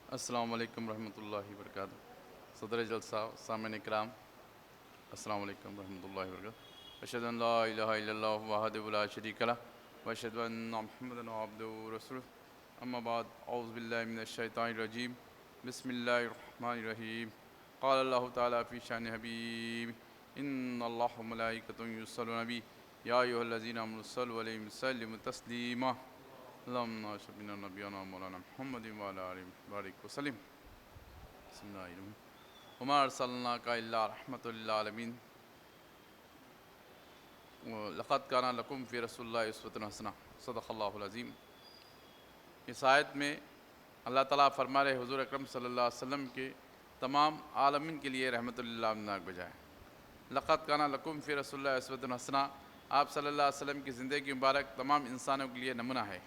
अस्सलाम वालेकुम रहमतुल्लाहि व बरकातहू। सदर जलसा सामईन इकराम, अस्सलाम वालेकुम रहमतुल्लाहि व बरकातहू। अशहदु अन ला इलाहा इल्लल्लाहु वहदहु ला शरीका लह व अशहदु अन्ना मुहम्मदन अब्दुहु व रसूलुहु। अम्मा बाद, औज़ु बिल्लाहि मिनश शैतानिर रजीम, बिस्मिल्लाहिर रहमानिर रहीम। क़ाल अल्लाहु तआला फ़ी शानि हबीब, इन्नल्लाह व मलाइकतहु युस्सल्लूना अलैहि या अय्युहल्लज़ीना आमनु सल्लु अलैहि व सल्लिमू तस्लीमा। अल्लाहुम्मा शफ़िना नबियना मौलाना मुहम्मदिन व अला आलिहि बारिक वसल्लिम। बिस्मिल्लाहिर्रहमानिर्रहीम। वमा अर्सलनाका इल्ला रहमतुल लिल आलमीन। लक़द काना लकुम फ़ी रसूलिल्लाहि उस्वतुन हसना। सदक़ल्लाहुल अज़ीम। इस आयत में अल्लाह ताला फरमा रहे हुज़ूर अकरम सल्लल्लाहु अलैहि वसल्लम के तमाम आलमीन के लिए रहमतुल लिल आलमीन बजाय लक़द काना लकुम फ़ी रसूलिल्लाहि उस्वतुन हसना। आप सल्लल्लाहु अलैहि वसल्लम की ज़िंदगी मुबारक तमाम इंसानों के लिए नमूना है।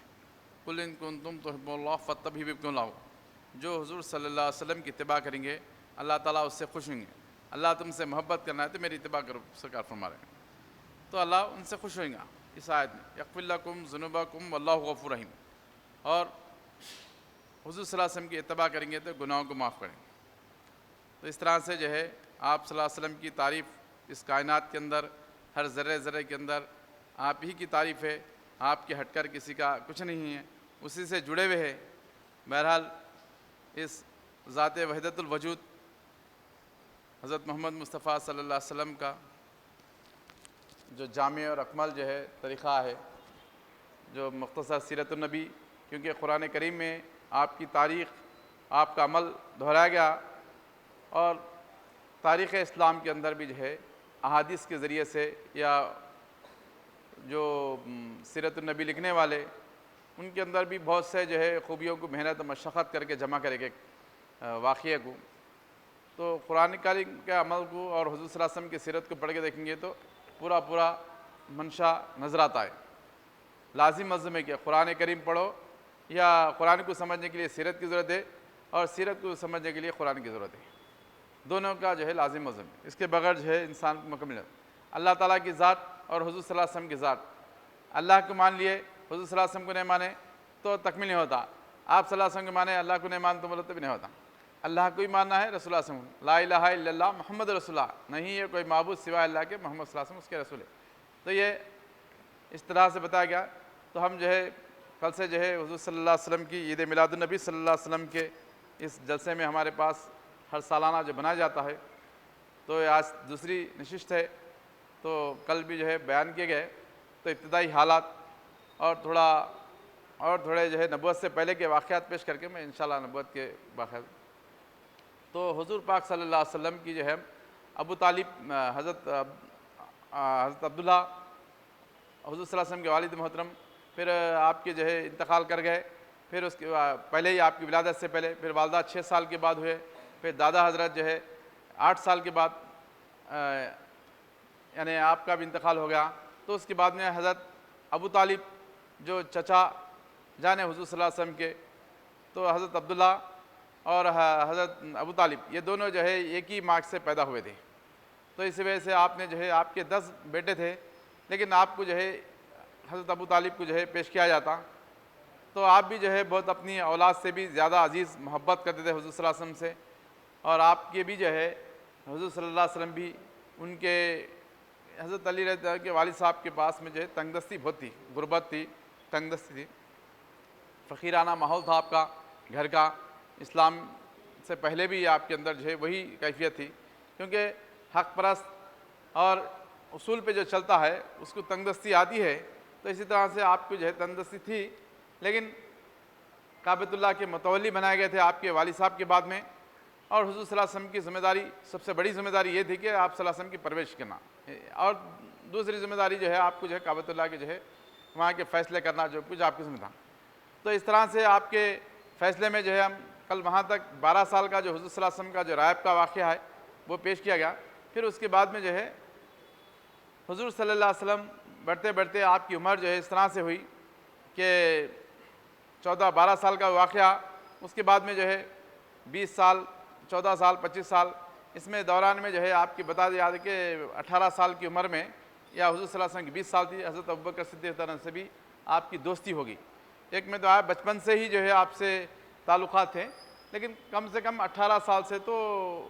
कुल इन कुंतुम तुहिब्बुल्लाह फत्तबिहुकुमुल्लाह। जो हुज़ूर सल्लल्लाहु अलैहि वसल्लम की इत्तिबा करेंगे अल्लाह ताला उससे खुश होंगे। अल्लाह तुमसे मोहब्बत करना है तो मेरी इत्तिबा करो, सरकार फरमा रहे हैं, तो अल्लाह उनसे खुश होगा। इस आयत में यग़फ़िर लकुम ज़ुनूबकुम वल्लाहु गफ़ूर रहीम। और हुज़ूर सल्लल्लाहु अलैहि वसल्लम की इत्तिबा करेंगे तो गुनाहों को माफ़ करें। तो इस तरह से जो है आप सल्लल्लाहु अलैहि वसल्लम की तारीफ़ इस कायनात के अंदर हर ज़र्रे ज़र्रे के अंदर आप ही की तारीफ़ है। आपके हटकर किसी का कुछ नहीं है, उसी से जुड़े हुए हैं। बहरहाल इस ज़ात वहदतुल वजूद हज़रत मोहम्मद मुस्तफ़ा सल्लल्लाहु अलैहि वसल्लम का जो जामे और अकमल जो है तरीक़ा है, जो मुख्तसर सीरतुन नबी, क्योंकि कुरान करीम में आपकी तारीख़, आपका अमल दोहराया गया और तारीख़ इस्लाम के अंदर भी जो है अहादीस के ज़रिए से या जो सीरतुन नबी लिखने वाले उनके अंदर भी बहुत से जो है ख़ूबियों को मेहनत और मशक्क़त करके जमा करेंगे वाक़ये को। तो कुरान करीम के अमल को और हुज़ूर सल्लल्लाहु अलैहि वसल्लम की सीरत को पढ़ के देखेंगे तो पूरा पूरा मंशा नज़र आता है। लाजिम मज़्म है कि कुरान करीम पढ़ो या कुरान को समझने के लिए सीरत की ज़रूरत है और सीरत को समझने के लिए कुरान की ज़रूरत है। दोनों का जो है लाजिम मज़्म है, इसके बगैर जो है इंसान को मुकम्मल है। अल्लाह ताला की ज़ात और हुज़ूर सल्लल्लाहु अलैहि वसल्लम की ज़ात, अल्लाह को मान लिए हुज़ूर सल्लल्लाहु अलैहि वसल्लम को नहीं माने तो तकमील नहीं होता। आप सल्लल्लाहु अलैहि वसल्लम को माने अल्लाह को नहीं मानते बोले तो भी नहीं होता। अल्लाह को ही मानना है, रसूल सल्लल्लाहु अलैहि वसल्लम, ला इलाहा इल्लल्लाह मुहम्मद रसूलुल्लाह, नहीं है कोई माबूद सिवाय अल्लाह के, मोहम्मद सल्लल्लाहु अलैहि वसल्लम उसके रसूल है। तो ये इस तरह से बताया गया। तो हम जो है कल से जो है हुज़ूर सल्लल्लाहु अलैहि वसल्लम की ईद मिलादुन्नबी सल्लल्लाहु अलैहि वसल्लम के इस जलसे में हमारे पास हर सालाना जो बनाया जाता है, तो आज दूसरी नशिस्त है। तो कल भी जो है बयान किए गए तो इब्तिदाई हालात और थोड़े जो है नबूवत से पहले के वाक़यात पेश करके मैं इंशाअल्लाह नबूवत के वाक़यात। तो हुज़ूर पाक सल्लल्लाहु अलैहि वसल्लम की जो है अबू तालिब हज़रत अब्दुल्ला हुज़ूर सल्लल्लाहु अलैहि वसल्लम के वालिद मोहतरम, फिर आपके जो है इंतकाल कर गए। फिर उसके पहले ही आपकी विलादत से पहले फिर वालदा 6 साल के बाद हुए। फिर दादा हज़रत जो है 8 साल के बाद यानी आपका भी इंतकाल हो गया। तो उसके बाद में हज़रत अबू तालिब जो चचा जाने हुज़ूर सल्लल्लाहु अलैहि वसल्लम के, तो हज़रत अब्दुल्ला और हज़रत अबू तालिब ये दोनों जो है एक ही माँ से पैदा हुए थे। तो इस वजह से आपने जो है आपके 10 बेटे थे, लेकिन आपको जो है हज़रत अबू तालिब को जो है पेश किया जाता। तो आप भी जो है बहुत अपनी औलाद से भी ज़्यादा अज़ीज़ मोहब्बत करते थे हुज़ूर सल्लल्लाहु अलैहि वसल्लम से। और आपके भी जो है हुज़ूर सल्लल्लाहु अलैहि वसल्लम भी उनके हज़रत अली रज़ी अल्लाह के वालिद साहब के पास में जो है तंगदस्ती बहुत थी, गुर्बत थी, तंगदस्ती थी, फ़कीराना माहौल था आपका घर का। इस्लाम से पहले भी आपके अंदर जो है वही कैफियत थी, क्योंकि हक़ परस्त और उसूल पे जो चलता है उसको तंगदस्ती आती है। तो इसी तरह से आपको जो है तंगदस्ती थी, लेकिन काबतुल्लाह के मतवल्ली बनाए गए थे आपके वालिद साहब के बाद में। और हुज़ूर सल्लल्लाहु अलैहि वसल्लम की ज़िम्मेदारी, सबसे बड़ी ज़िम्मेदारी ये थी कि आप सल्लल्लाहु अलैहि वसल्लम की परवरिश करना, और दूसरी ज़िम्मेदारी जो है आपको जो है काबतुल्लाह के जो है वहाँ के फ़ैसले करना, जो कुछ आपकी ज़िम्मे था। तो इस तरह से आपके फ़ैसले में जो है हम कल वहाँ तक 12 साल का जो हुज़ूर सल्लल्लाहु अलैहि वसल्लम का जो रायब का वाक़या है वो पेश किया गया। फिर उसके बाद में जो है हुज़ूर सल्लल्लाहु अलैहि वसल्लम बढ़ते बढ़ते आपकी उम्र जो है इस तरह से हुई कि 14-12 साल का वाक़या, उसके बाद में जो है 20 साल, 14 साल, 25 साल, इसमें दौरान में जो है आपकी बता दिया याद है कि 18 साल की उम्र में या हुज़ूर सल्लल्लाहु अलैहि वसल्लम की 20 साल थी, हज़रत अबू बकर सिद्दीक़ से भी आपकी दोस्ती होगी। एक में तो आप बचपन से ही जो है आपसे ताल्लुक़ात थे, लेकिन कम से कम 18 साल से तो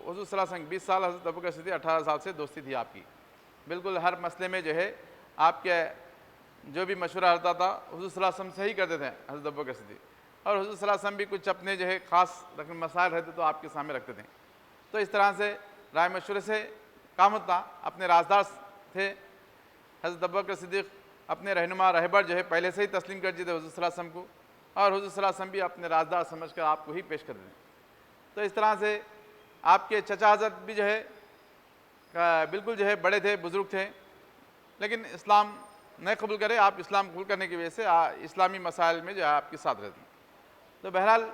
हुज़ूर सल्लल्लाहु अलैहि वसल्लम 20 साल, हज़रत अबू बकर सिद्दीक़ 18 साल से दोस्ती थी आपकी। बिल्कुल हर मसले में जो है आपके जो भी मशवरा होता था हुज़ूर सल्लल्लाहु अलैहि वसल्लम से ही करते थे हज़रत अबू बकर सिद्दीक़, और हुज़ूर सल्लल्लाहु अलैहि वसल्लम भी कुछ अपने जो है ख़ास मसाइल रहते तो आपके सामने रखते थे। तो इस तरह से राय मशवरे से काम होता। अपने राजदार थे हज़रत अबू बकर सिद्दीक़, अपने रहनुमा रहबर जो है पहले से ही तस्लीम कर दिए थे हुज़ूर सल्लल्लाहु अलैहि वसल्लम को, और हुज़ूर सल्लल्लाहु अलैहि वसल्लम भी अपने राजदार समझकर आपको ही पेश कर दें। तो इस तरह से आपके चचा हज़रत भी जो है बिल्कुल जो है बड़े थे, बुज़ुर्ग थे, लेकिन इस्लाम नहीं कबूल करे। आप इस्लाम कबूल करने की वजह से इस्लामी मसाइल में जो है आपके साथ रहते हैं। तो बहरहाल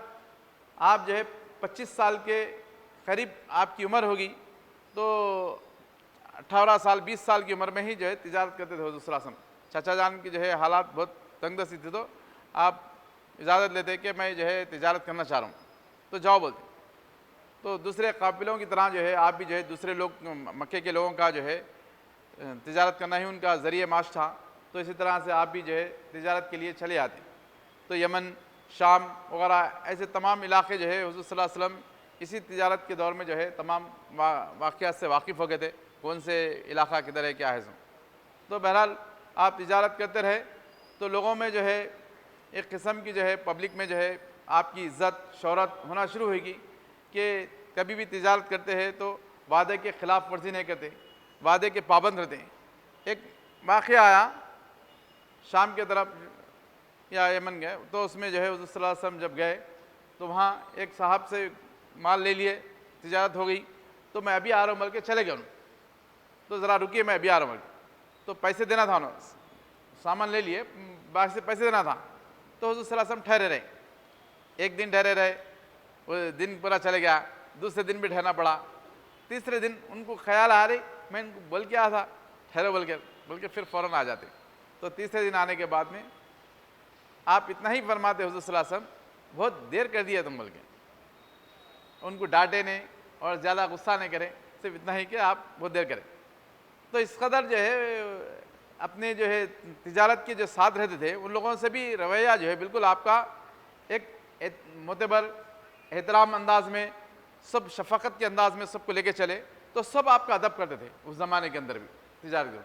आप जो है 25 साल के करीब आपकी उम्र होगी, तो 18 साल 20 साल की उम्र में ही जो है तिजारत करते थे हुज़ूर सल्लल्लाहु अलैहि वसल्लम। चाचा जान की जो है हालात बहुत तंगदस्ती थी, तो आप इजाज़त लेते कि मैं जो है तिजारत करना चाह रहा हूँ, तो जाओ बोलते। तो दूसरे काफ़िलों की तरह जो है आप भी जो है दूसरे लोग मक्के के लोगों का जो है तिजारत करना ही उनका ज़रिए माश था। तो इसी तरह से आप भी जो है तिजारत के लिए चले आते। तो यमन, शाम वगैरह ऐसे तमाम इलाके जो है हुज़ूर सल्लल्लाहु अलैहि वसल्लम इसी तिजारत के दौर में जो है तमाम वाक़ियात से वाकिफ़ हो गए थे, कौन से इलाका किधर है क्या है सो। तो बहरहाल आप तिजारत करते रहे, तो लोगों में जो है एक किस्म की जो है पब्लिक में जो है आपकी इज़्ज़त शोहरत होना शुरू होगी कि कभी भी तिजारत करते हैं तो वादे के ख़िलाफ़ वर्जी नहीं करते, वादे के पाबंद रहते हैं। एक वाक़या आया, शाम के तरफ या यमन गए, तो उसमें जो है हुज़ूर सल्लल्लाहु अलैहि वसल्लम जब गए तो वहाँ एक साहब से माल ले लिए, तिजारत हो गई, तो मैं अभी आ रहा हूँ बोल के चले गए। तो ज़रा रुकिए, मैं अभी आ रहा हूँ। तो पैसे देना था उन्होंने, सामान ले लिए, बाकी से पैसे देना था। तो हुज़ूर सल्लल्लाहु अलैहि वसल्लम ठहरे रहे, एक दिन ठहरे रहे, वो दिन पूरा चले गया, दूसरे दिन भी ठहरना पड़ा, तीसरे दिन उनको ख्याल आ रही, मैं इनको बोल के आया था ठहरो बोल के फिर फ़ौरन आ जाते। तो तीसरे दिन आने के बाद में आप इतना ही फरमाते हुज़ूर सल्लल्लाहु अलैहि वसल्लम बहुत देर कर दिया तुम बोल के, उनको डांटे नहीं और ज़्यादा गुस्सा नहीं करें, सिर्फ इतना ही कि आप बहुत देर करें। तो इस कदर जो है अपने जो है तिजारत के जो साथ रहते थे उन लोगों से भी रवैया जो है बिल्कुल आपका एक मोतबर एहतराम अंदाज में, सब शफ़क़त के अंदाज में सबको लेके चले, तो सब आपका अदब करते थे उस ज़माने के अंदर भी तिजारत के।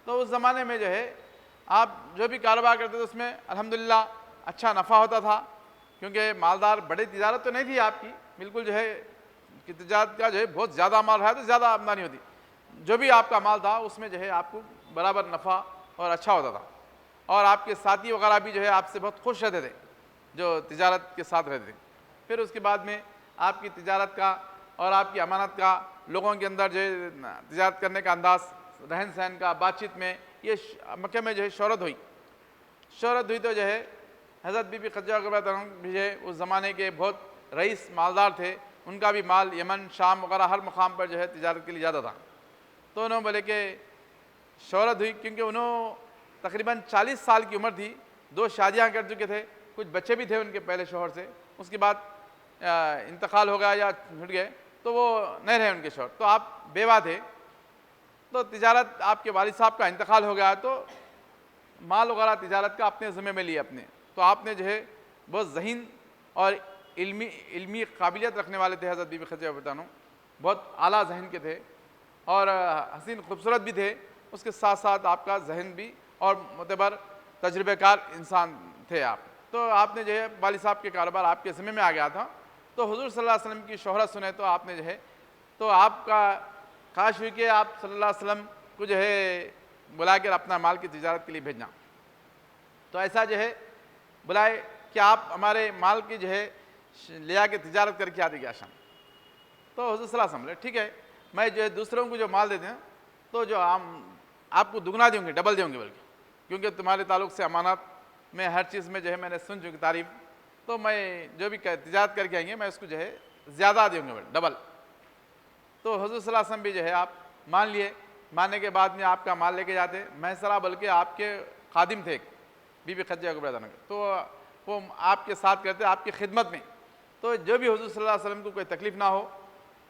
तो उस ज़माने में जो है आप जो भी कारोबार करते थे उसमें अल्हम्दुलिल्लाह अच्छा नफ़ा होता था, क्योंकि मालदार बड़ी तिजारत तो नहीं थी आपकी, बिल्कुल जो है कि तिजारत का जो है बहुत ज़्यादा माल रहा तो ज़्यादा आमदनी होती, जो भी आपका माल था उसमें जो है आपको बराबर नफ़ा और अच्छा होता था। और आपके साथी वगैरह भी जो है आपसे बहुत खुश रहते थे जो तिजारत के साथ रहते थे। फिर उसके बाद में आपकी तिजारत का और आपकी अमानत का लोगों के अंदर जो है तिजारत करने का अंदाज़, रहन सहन का, बातचीत में ये मक्के में जो है शोहरत हुई तो जो है हज़रत बीबी खदीजा भी है उस ज़माने के बहुत रईस मालदार थे, उनका भी माल यमन, शाम वगैरह हर मुकाम पर जो है तिजारत के लिए ज़्यादा था। तो उन्होंने बोले कि शोहरत हुई क्योंकि उन्होंने तकरीबन 40 साल की उम्र थी, 2 शादियाँ कर चुके थे, कुछ बच्चे भी थे उनके पहले शोहर से, उसके बाद इंतकाल हो गया या छूट गए तो वो नहीं रहे उनके शोहर, तो आप बेवा थे। तो तिजारत आपके वालिद साहब का इंतकाल हो गया तो माल वगैरह तिजारत का अपने ज़िम्मे में लिए अपने, तो आपने जो है बहुत ज़हीन और इल्मी काबिलियत रखने वाले थे हज़रत बीबी खदीजा बतानो, बहुत आला जहन के थे और हसीन खूबसूरत भी थे, उसके साथ साथ आपका जहन भी और मोतबर तजुर्बेकार इंसान थे आप। तो आपने जो है वालिद साहब के कारोबार आपके ज़िम्मे में आ गया था, तो हुज़ूर सल्लल्लाहु अलैहि वसल्लम की शोहरत सुने तो आपने जो है तो आपका ख्वाहिश हुई कि आप सल्लल्लाहु अलैहि वसल्लम को जो है बुला कर अपना माल की तिजारत के लिए भेजना। तो ऐसा जो है बुलाए कि आप हमारे माल की जो है ले आके तिजारत करके आ देगी शाम। तो हुज़ूर सल्लल्लाहु अलैहि वसल्लम बोले ठीक है, मैं जो है दूसरों को जो माल देते हैं तो जो हम आपको दुगना देंगे, डबल देंगे बल्कि, क्योंकि तुम्हारे ताल्लुक़ से अमानत में हर चीज़ में जो है मैंने सुन चुकी तारीफ़, तो मैं जो भी तिजारत करके आएंगे मैं उसको जो है ज़्यादा देंगे डबल। तो हुज़ूर सल्लल्लाहु अलैहि वसल्लम भी जो है आप मान लिए, मानने के बाद में आपका माल लेके जाते, मैसरा बल्कि आपके खादिम थे बीबी खदीजा को बताने के, तो वो आपके साथ करते आपकी खिदमत में, तो जो भी हुज़ूर सल्लल्लाहु अलैहि वसल्लम को कोई तकलीफ़ ना हो,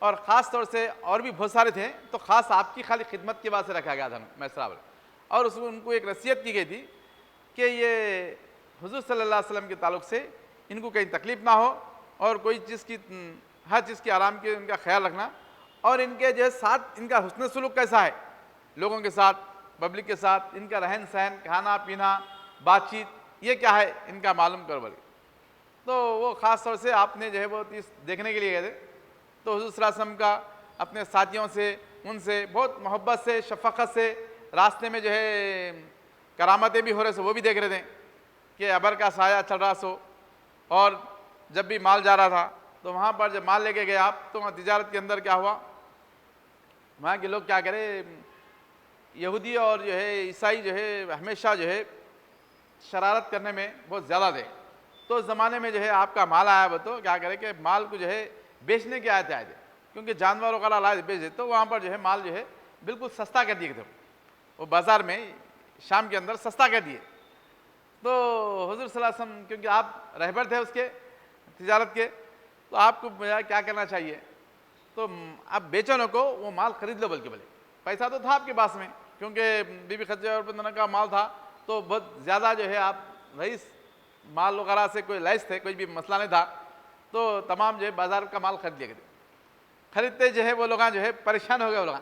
और ख़ास तौर से और भी बहुत सारे थे तो ख़ास आपकी खाली खिदमत के बाद से रखा गया था मैसरा बल, और उसमें उनको एक नसीहत की गई थी कि ये हुज़ूर सल्लल्लाहु अलैहि वसल्लम के ताल्लुक़ से इनको कहीं तकलीफ़ ना हो, और कोई चीज़ की हर चीज़ की आराम की इनका ख्याल रखना, और इनके जो है साथ इनका हुस्न सलूक कैसा है लोगों के साथ, पब्लिक के साथ, इनका रहन सहन, खाना पीना, बातचीत, ये क्या है इनका मालूम कर बोले। तो वो ख़ास तौर से आपने जो है वो चीज़ देखने के लिए गए थे। तो हुज़ूर सल्लल्लाहु अलैहि वसल्लम का अपने साथियों से, उनसे बहुत मोहब्बत से, शफ़क़त से, रास्ते में जो है करामतें भी हो रहे सो वो भी देख रहे थे कि अबर का साया चल रहा सो। और जब भी माल जा रहा था तो वहाँ पर जब माल लेके गए आप, तो वहाँ तिजारत के अंदर क्या हुआ, वहाँ के लोग क्या करें, यहूदी और जो है ईसाई जो है हमेशा जो है शरारत करने में बहुत ज़्यादा थे। तो उस ज़माने में जो है आपका माल आया वो तो क्या करे कि माल को जो है बेचने के आए थे, क्योंकि जानवर वगैरह लाए बेच दे, तो वहाँ पर जो है माल जो है बिल्कुल सस्ता कर दिए थे, वो बाज़ार में शाम के अंदर सस्ता कर दिए। तो हुज़ूर सल्लल्लाहु अलैहि वसल्लम क्योंकि आप रहबर थे उसके तिजारत के, तो आपको क्या करना चाहिए, तो आप बेचो न को वो माल खरीद लो, बल्कि बोले पैसा तो था आपके पास में, क्योंकि बीबी खदीजा का माल था, तो बहुत ज़्यादा जो है आप रईस माल वगैरह से कोई लैस थे, कोई भी मसला नहीं था, तो तमाम जो है बाज़ार का माल खरीद लिए गए। खरीदते जो है वो लोग जो है परेशान हो गए वो लोग।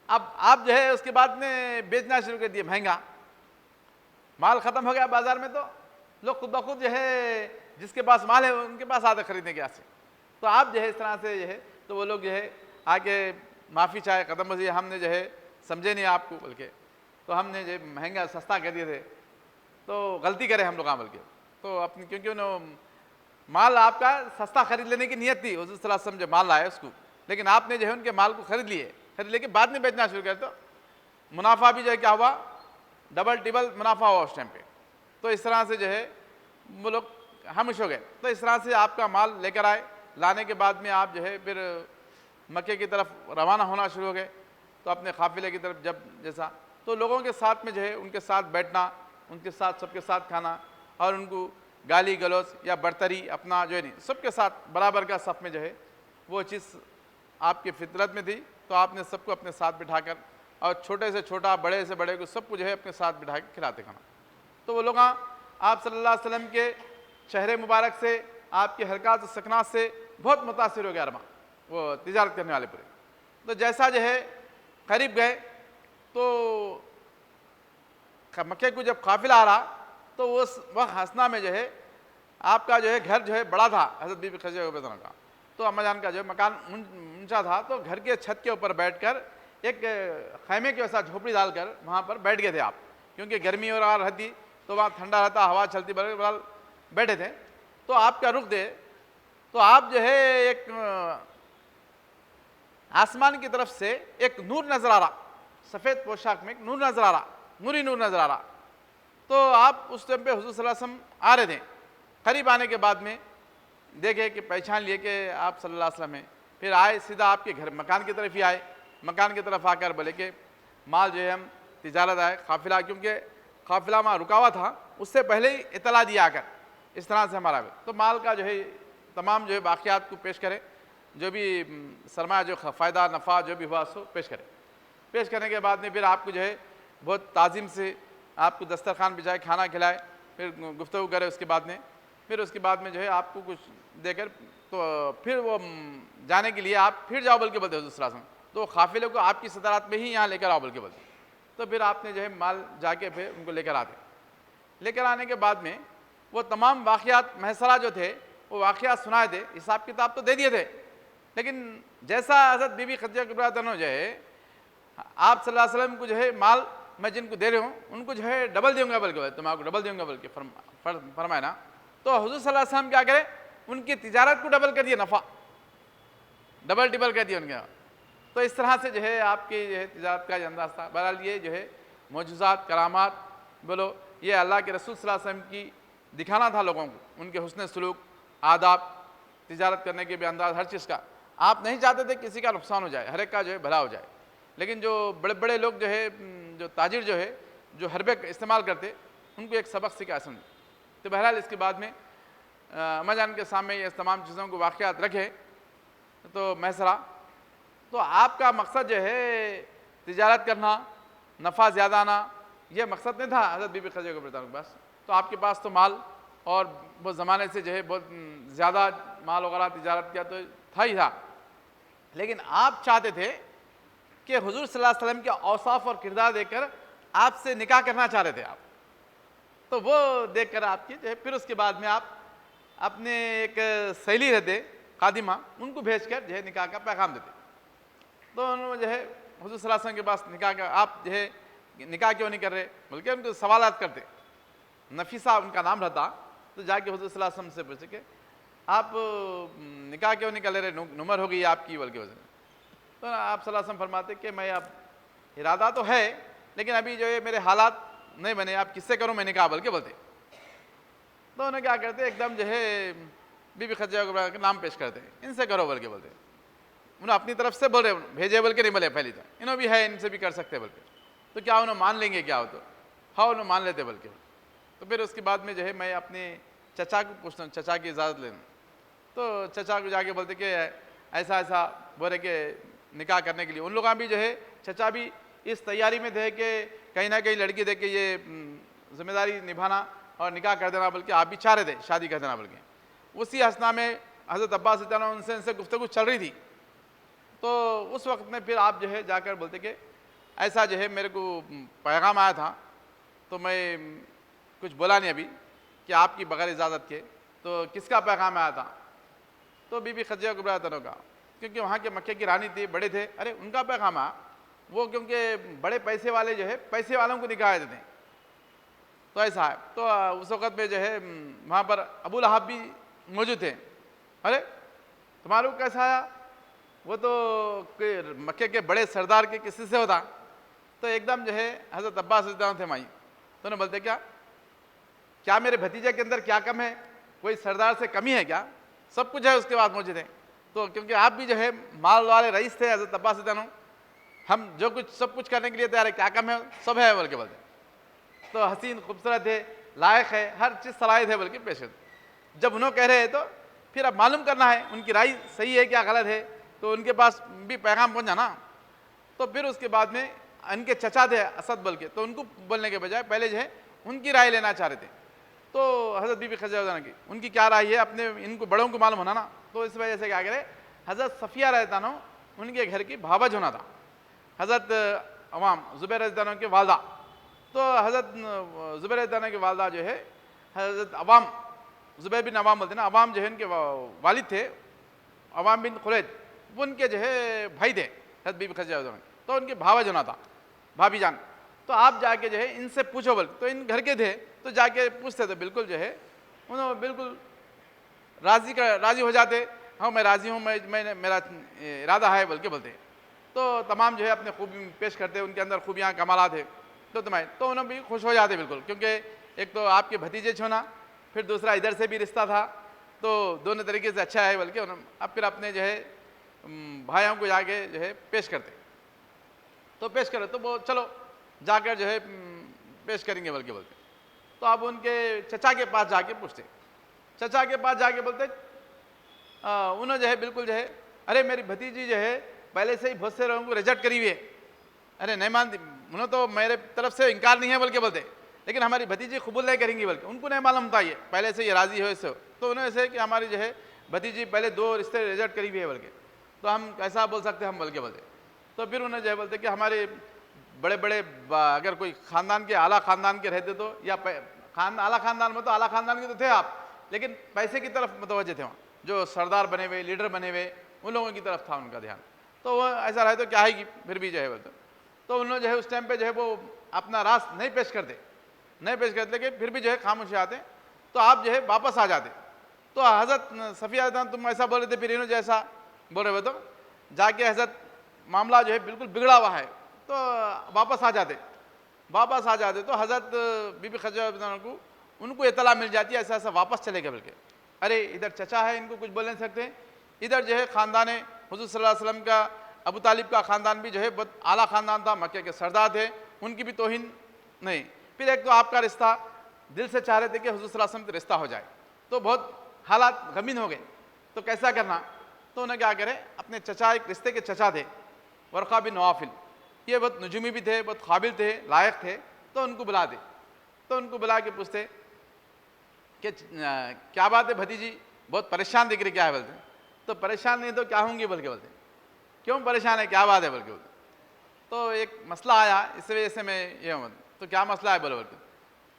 अब आप जो है उसके बाद में बेचना शुरू कर दिए महंगा, माल ख़त्म हो गया बाज़ार में, तो लोग खुद ब खुद जो है जिसके पास माल है उनके पास आते खरीदने के आसे। तो आप जो है इस तरह से जो है, तो वो लोग जो है आके माफ़ी चाहे, कदम बजी, हमने जो है समझे नहीं आपको, बल्कि तो हमने जो महंगा सस्ता कर दिए थे, तो गलती करे हम लोग बल्कि। तो अपनी क्योंकि उन्होंने माल आपका सस्ता खरीद लेने की नियत थी, हुज़ूर सल्लल्लाहु अलैहि वसल्लम जो माल लाए उसको, लेकिन आपने जो है उनके माल को खरीद लिए, खरीद लेके बाद में बेचना शुरू कर, तो मुनाफा भी जो है क्या हुआ, डबल टिबल मुनाफा हुआ उस टाइम पे। तो इस तरह से जो है वो लोग खामोश हो गए। तो इस तरह से आपका माल लेकर आए, लाने के बाद में आप जो है फिर मक्के की तरफ रवाना होना शुरू हो गए, तो अपने काफ़िले की तरफ जब जैसा, तो लोगों के साथ में जो है उनके साथ बैठना, उनके साथ सबके साथ खाना, और उनको गाली गलौज या बर्तरी अपना जो है नहीं, सबके साथ बराबर का सफ़ में जो है वो चीज़ आपकी फितरत में थी। तो आपने सबको अपने साथ बिठाकर, और छोटे से छोटा, बड़े से बड़े को सबको जो है अपने साथ बिठा के खिलाते खाना। तो वो लोग आप सल्लल्लाहु अलैहि वसल्लम के चेहरे मुबारक से, आपके हरकत सकनात से बहुत मुतासिर हो गया अरमा वो तिजारत करने वाले पूरे। तो जैसा जो है करीब गए, तो मक्के को जब काफिला आ रहा, तो उस वक्त हसना में जो है आपका जो है घर जो है बड़ा था, हज़रत बीबी खदीजा का, तो अम्मा जान का जो मकान ऊंचा था, तो घर के छत के ऊपर बैठकर एक खैमे के वैसा झोपड़ी डालकर वहाँ पर बैठ गए थे आप, क्योंकि गर्मी और रहती तो वहाँ ठंडा रहता, हवा चलती, बगल बैठे थे। तो आपका रुख दे, तो आप जो है एक आसमान की तरफ से एक नूर नजर आ रहा, सफ़ेद पोशाक में एक नूर नजर आ रहा, नूरी नूर नजर आ रहा। तो आप उस टाइम पे हुज़ूर सल्लल्लाहु अलैहि वसल्लम आ रहे थे। करीब आने के बाद में देखे कि पहचान लिए कि आप सल्लल्लाहु अलैहि वसल्लम हैं। फिर आए सीधा आपके घर मकान की तरफ ही आए, मकान की तरफ आकर बोले कि माल जो है हम तिजारत आए, काफिला, क्योंकि काफिला वहाँ रुका हुआ था, उससे पहले ही इतला दिया आकर इस तरह से हमारा। तो माल का जो है तमाम जो है वाक़यात को पेश करें, जो भी सरमाया जो फ़ायदा नफ़ा जो भी हुआ सो पेश करें। पेश करने के बाद में फिर आपको जो है बहुत ताज़ीम से आपको दस्तरखान बिछाए, खाना खिलाए, फिर गुफ्तगू करे। उसके बाद में जो है आपको कुछ देकर, तो फिर वो जाने के लिए आप फिर जाओ बल्कि बोलते हुज़ूर सल्लल्लाहु अलैहि वसल्लम, तो काफ़िले को आपकी सदारत में ही यहाँ लेकर आओ बल्कि बोलते। तो फिर आपने जो है माल जाके फिर उनको लेकर आते। लेकर आने के बाद में वो तमाम वाक़यात महसरा जो थे वो वाक़यात सुनाए थे, हिसाब किताब तो दे दिए थे, लेकिन जैसा हज़रत बीबी खदीजा कुबरा जो है आप सल्लल्लाहु अलैहि वसल्लम को जो है माल मैं जिनको दे रहा हूँ उनको जो है डबल दूंगा, बल्कि तुम्हारा डबल दूंगा बल्कि फरमाया ना। तो हुज़ूर सल्लल्लाहु अलैहि वसल्लम क्या करें, उनकी तिजारत को डबल कर दिया, नफ़ा डबल टिबल कर दिया उनके। तो इस तरह से जो है आपकी जो है तिजारत का अंदाज था। बहरहाल ये जो है मौजूज़ात करामात बोलो, ये अल्लाह के रसूल सल्लल्लाहु अलैहि वसल्लम की दिखाना था लोगों को, उनके हुस्न सलूक, आदाब, तिजारत करने के भी अंदाज़, हर चीज़ का। आप नहीं चाहते थे किसी का नुकसान हो जाए, हर एक का जो है भला हो जाए, लेकिन जो बड़े बड़े लोग जो है, जो ताजिर जो है, जो हरबे इस्तेमाल करते, उनको एक सबक सिखा समझ। तो बहरहाल इसके बाद में अम्मा जान के सामने ये तमाम चीज़ों को वाक़यात रखे, तो मैसरा, तो आपका मकसद जो है तिजारत करना, नफ़ा ज़्यादा आना, ये मकसद नहीं था हज़रत बीबी खदीजा के पास। तो आपके पास तो माल और वो ज़माने से जो है बहुत ज़्यादा माल वगैरह तिजारत किया तो था ही था, लेकिन आप चाहते थे कि हुजूर सल्लल्लाहु अलैहि वसल्लम के औसाफ और किरदार देखकर आपसे निकाह करना चाह रहे थे आप। तो वो देखकर आपकी जो है फिर उसके बाद में आप अपने एक सहेली रहते खादिमा, उनको भेजकर जो है निकाह का पैगाम देते। तो उन्होंने जो है हुजूर सल्लल्लाहु अलैहि वसल्लम के पास निकाह का, आप जो है निकाह क्यों नहीं कर रहे, बल्कि उनको सवालात करते। नफीसा उनका नाम रहता। तो जाके हुजूर सल्लल्लाहु अलैहि वसल्लम से पूछे कि आप निकाह क्यों नहीं कर ले रहे, नुमर हो गई आपकी बल्कि वजह। तो आप सल्लल्लाहु अलैहि वसल्लम फरमाते कि मैं अब इरादा तो है, लेकिन अभी जो है मेरे हालात नहीं बने, आप किससे करूँ मैं निकाह बल्कि बोलते। तो उन्हें क्या करते, एकदम जो है बीबी खदीजा के नाम पेश करते, इनसे करो बल्कि बोलते। उन्हें अपनी तरफ से बोल रहे, भेजे बल्कि नहीं बोले पहली तो इन्हों भी है, इनसे भी कर सकते बल्कि। तो क्या उन्हें मान लेंगे, क्या हो तो हाँ उन्हें मान लेते बल्कि। तो फिर उसके बाद में जो है मैं अपने चचा को पूछता हूँ, चचा की इजाज़त लेना। तो चचा को जाके बोलते कि ऐसा ऐसा बोले कि निकाह करने के लिए। उन लोग भी जो है चचा भी इस तैयारी में थे कि कहीं ना कहीं लड़की देख के ये जिम्मेदारी निभाना और निकाह कर देना, बल्कि आप भी चाह रहे थे शादी कर देना बल्कि। उसी हसना में हज़रत अब्बास उनसे गुफ्तगू चल रही थी। तो उस वक्त में फिर आप जो है जाकर बोलते कि ऐसा जो है मेरे को पैगाम आया था, तो मैं कुछ बोला नहीं अभी कि आपकी बगैर इजाज़त के। तो किसका पैगाम आया था? तो बीबी खदीजा कुबरा तनों का, क्योंकि वहाँ के मक्के की रानी थी, बड़े थे। अरे उनका पैगाम आया, वो क्योंकि बड़े पैसे वाले जो है पैसे वालों को निकाह देते हैं। तो ऐसा है। तो उस वक़्त में जो है वहाँ पर अबू लहब भी मौजूद थे। अरे तुम्हारे को कैसा आया? वो तो मक्के के बड़े सरदार के किसी से होता। तो एकदम जो है हज़रत अब्बास थे माई। तो उन्हें बोलते क्या मेरे भतीजे के अंदर क्या कम है? कोई सरदार से कमी है क्या? सब कुछ है उसके बाद मौजूद है। तो क्योंकि आप भी जो है माल वाले रईस थे हज़रत अब्बास, हम जो कुछ सब कुछ करने के लिए तैयार है, क्या कम है? सब है बल्कि बोलते। तो हसीन खूबसूरत है, लायक है, हर चीज़ सलाहियत है बल्कि पेश। जब उन्होंने कह रहे हैं तो फिर अब मालूम करना है उनकी राय सही है क्या गलत है, तो उनके पास भी पैगाम पहुँचा ना। तो फिर उसके बाद में इनके चचा थे असद बल्कि, तो उनको बोलने के बजाय पहले जो है उनकी राय लेना चाह रहे थे। तो हज़रत बीबी खदीजा की उनकी क्या राय है, अपने इनको बड़ों को मालूम होना ना। तो इस वजह से क्या करे, हज़रत सफ़िया रहता ना उनके घर की भावज होना था, हज़रत अवाम ज़ुबैर रज़ियल्लाहु अन्हु के वालदा। तो हज़रत ज़ुबैर रज़ियल्लाहु अन्हु के वालदा जो है हज़रत अवाम, ज़ुबैर बिन अवाम बोलते ना, अवाम जो है उनके वालिद थे, अवाम बिन खुरैज, वो उनके जो है भाई थे हज़रत बीबी खदीजा। तो उनके भावज होना था, भाभी जान। तो आप जाके जो है इनसे पूछो बोल। तो इन घर के थे, तो जाके पूछते तो बिल्कुल जो है उन्होंने बिल्कुल राज़ी हो जाते। हाँ मैं राज़ी हूँ, मैं मेरा इरादा है बल्कि बोलते। तो तमाम जो है अपने खूबी पेश करते, उनके अंदर खूबियाँ कमालात है। तो उन्होंने भी खुश हो जाते बिल्कुल, क्योंकि एक तो आपके भतीजे छोना, फिर दूसरा इधर से भी रिश्ता था, तो दोनों तरीके से अच्छा है बल्कि। अब फिर अपने जो है भाइयों को जाके जो है पेश करते। तो पेश करो तो वो चलो जाकर जो है पेश करेंगे बल्कि बोलते। तो अब उनके चचा के पास जाके पूछते, चचा के पास जाके बोलते उन्होंने जो है बिल्कुल जो है, अरे मेरी भतीजी जो है पहले से ही बहुत से लोगों को रिजेक्ट करी हुई है। अरे नहीं मानती, उन्होंने तो मेरे तरफ से इनकार नहीं है बल्कि बोलते, लेकिन हमारी भतीजी कबूल नहीं करेंगी बल्कि, उनको नहीं मालूम था ये पहले से ये राज़ी हो इससे। तो उन्होंने ऐसे कि हमारी जो है भतीजी पहले 2 रिश्ते रिजेक्ट करी हुई है बल्कि, तो हम कैसा बोल सकते हैं हम बल्कि बोलते। तो फिर उन्हें जो है बोलते कि हमारे बड़े बड़े अगर कोई ख़ानदान के आला ख़ानदान के रहते तो, या आला ख़ानदान में तो आला ख़ानदान के तो थे आप, लेकिन पैसे की तरफ मुतवज्जे थे वहाँ, जो सरदार बने हुए लीडर बने हुए उन लोगों की तरफ था उनका ध्यान। तो वो ऐसा रहे तो क्या है कि फिर भी जो है बोलते। तो उन लोग जो है उस टाइम पे जो है वो अपना रास नहीं पेश करते, लेकिन फिर भी जो है खामोश आते। तो आप जो है वापस आ जाते। तो हज़रत सफ़िया तुम ऐसा बोल रहे थे, फिर इन्होंने जैसा बोल रहे हो तो जाके हज़रत मामला जो है बिल्कुल बिगड़ा हुआ है, तो वापस आ जाते। तो हज़रत बीबी खदीजा को उनको इतला मिल जाती है, ऐसा ऐसा वापस चले गए बल्कि। अरे इधर चचा है, इनको कुछ बोल नहीं सकते, इधर जो है ख़ानदान हुज़ूर सल्लल्लाहु अलैहि वसल्लम का अबू तालिब का ख़ानदान भी जो है बहुत आला ख़ानदान था, मक्के के सरदार थे, उनकी भी तौहीन नहीं। फिर एक तो आपका रिश्ता दिल से चाह रहे थे कि हुज़ूर सल्लल्लाहु अलैहि वसल्लम से रिश्ता हो जाए, तो बहुत हालात गमीन हो गए। तो कैसा करना? तो उन्हें क्या करें, अपने चचा, एक रिश्ते के चचा थे वरक़ा बिन नवाफिल, ये बहुत नजूमी भी थे, बहुत काबिल थे, लायक थे। तो उनको बुला दे। तो उनको बुला के पूछते कि क्या बात है भतीजी, बहुत परेशान दिख रही, क्या है बोलते। तो परेशान नहीं तो क्या होंगी बोल के बोलते, क्यों परेशान है, क्या बात है बोल के बोलते। तो एक मसला आया, इस वजह से मैं ये हूँ। तो क्या मसला है बोले बोलते।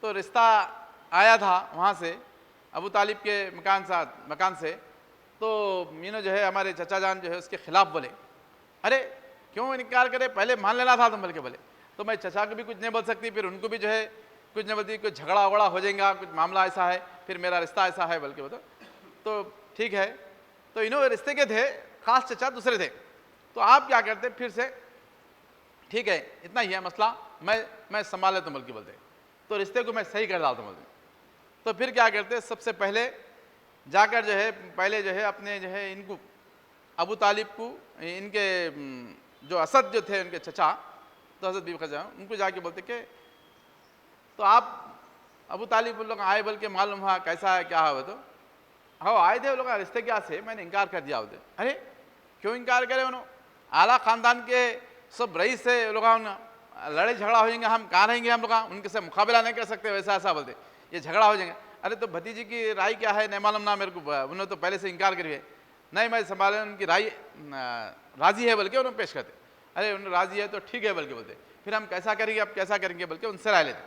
तो रिश्ता आया था वहाँ से, अबू तालिब के मकान से। तो मीनो जो है हमारे चचा जान जो है उसके खिलाफ बोले, अरे क्यों इनकार करे, पहले मान लेना था तुम बोल के बोले। तो मैं चचा को भी कुछ नहीं बोल सकती, फिर उनको भी जो है कुछ नहीं बोलती, कुछ झगड़ा वगड़ा हो जाएगा, कुछ मामला ऐसा है, फिर मेरा रिश्ता ऐसा है बोल के बोलो। तो ठीक है, तो इन्होंने रिश्ते के थे, खास चचा दूसरे थे। तो आप क्या करते, फिर से ठीक है इतना ही है मसला, मैं संभाल लेता हूँ बोल के बोलते। तो रिश्ते को मैं सही कर डालता हूँ बोलते। तो फिर क्या करते, सबसे पहले जाकर जो है पहले जो है अपने जो है इनको अबू तालिब को, इनके जो असद जो थे उनके चचा, तो हज़रत बीबी खदीजा उनको जाके बोलते कि तो आप अबू तालिब लोग आए बोल के मालूम हुआ कैसा है क्या है वो। तो हाँ आए थे वो लोग, रिश्ते क्या से, मैंने इनकार कर दिया बोलते। अरे क्यों इनकार करे, उन्होंने आला ख़ानदान के सब रईस से लोग लड़ाई झगड़ा हो जाएंगे, हम कहाँ रहेंगे, हम लोग उनके से मुकाबला नहीं कर सकते, वैसा ऐसा बोलते, ये झगड़ा हो जाएंगे। अरे तो भतीजी की राय क्या है, नहीं मालूम ना मेरे को, उन्होंने तो पहले से इनकार करी है। नहीं मैं संभाले, उनकी राय राज़ी है बोल के उन्होंने पेश करते। अरे उन्हें राज़ी है तो ठीक है बोल के बोलते। फिर हम कैसा करेंगे, अब कैसा करेंगे बोल के उनसे राय लेते।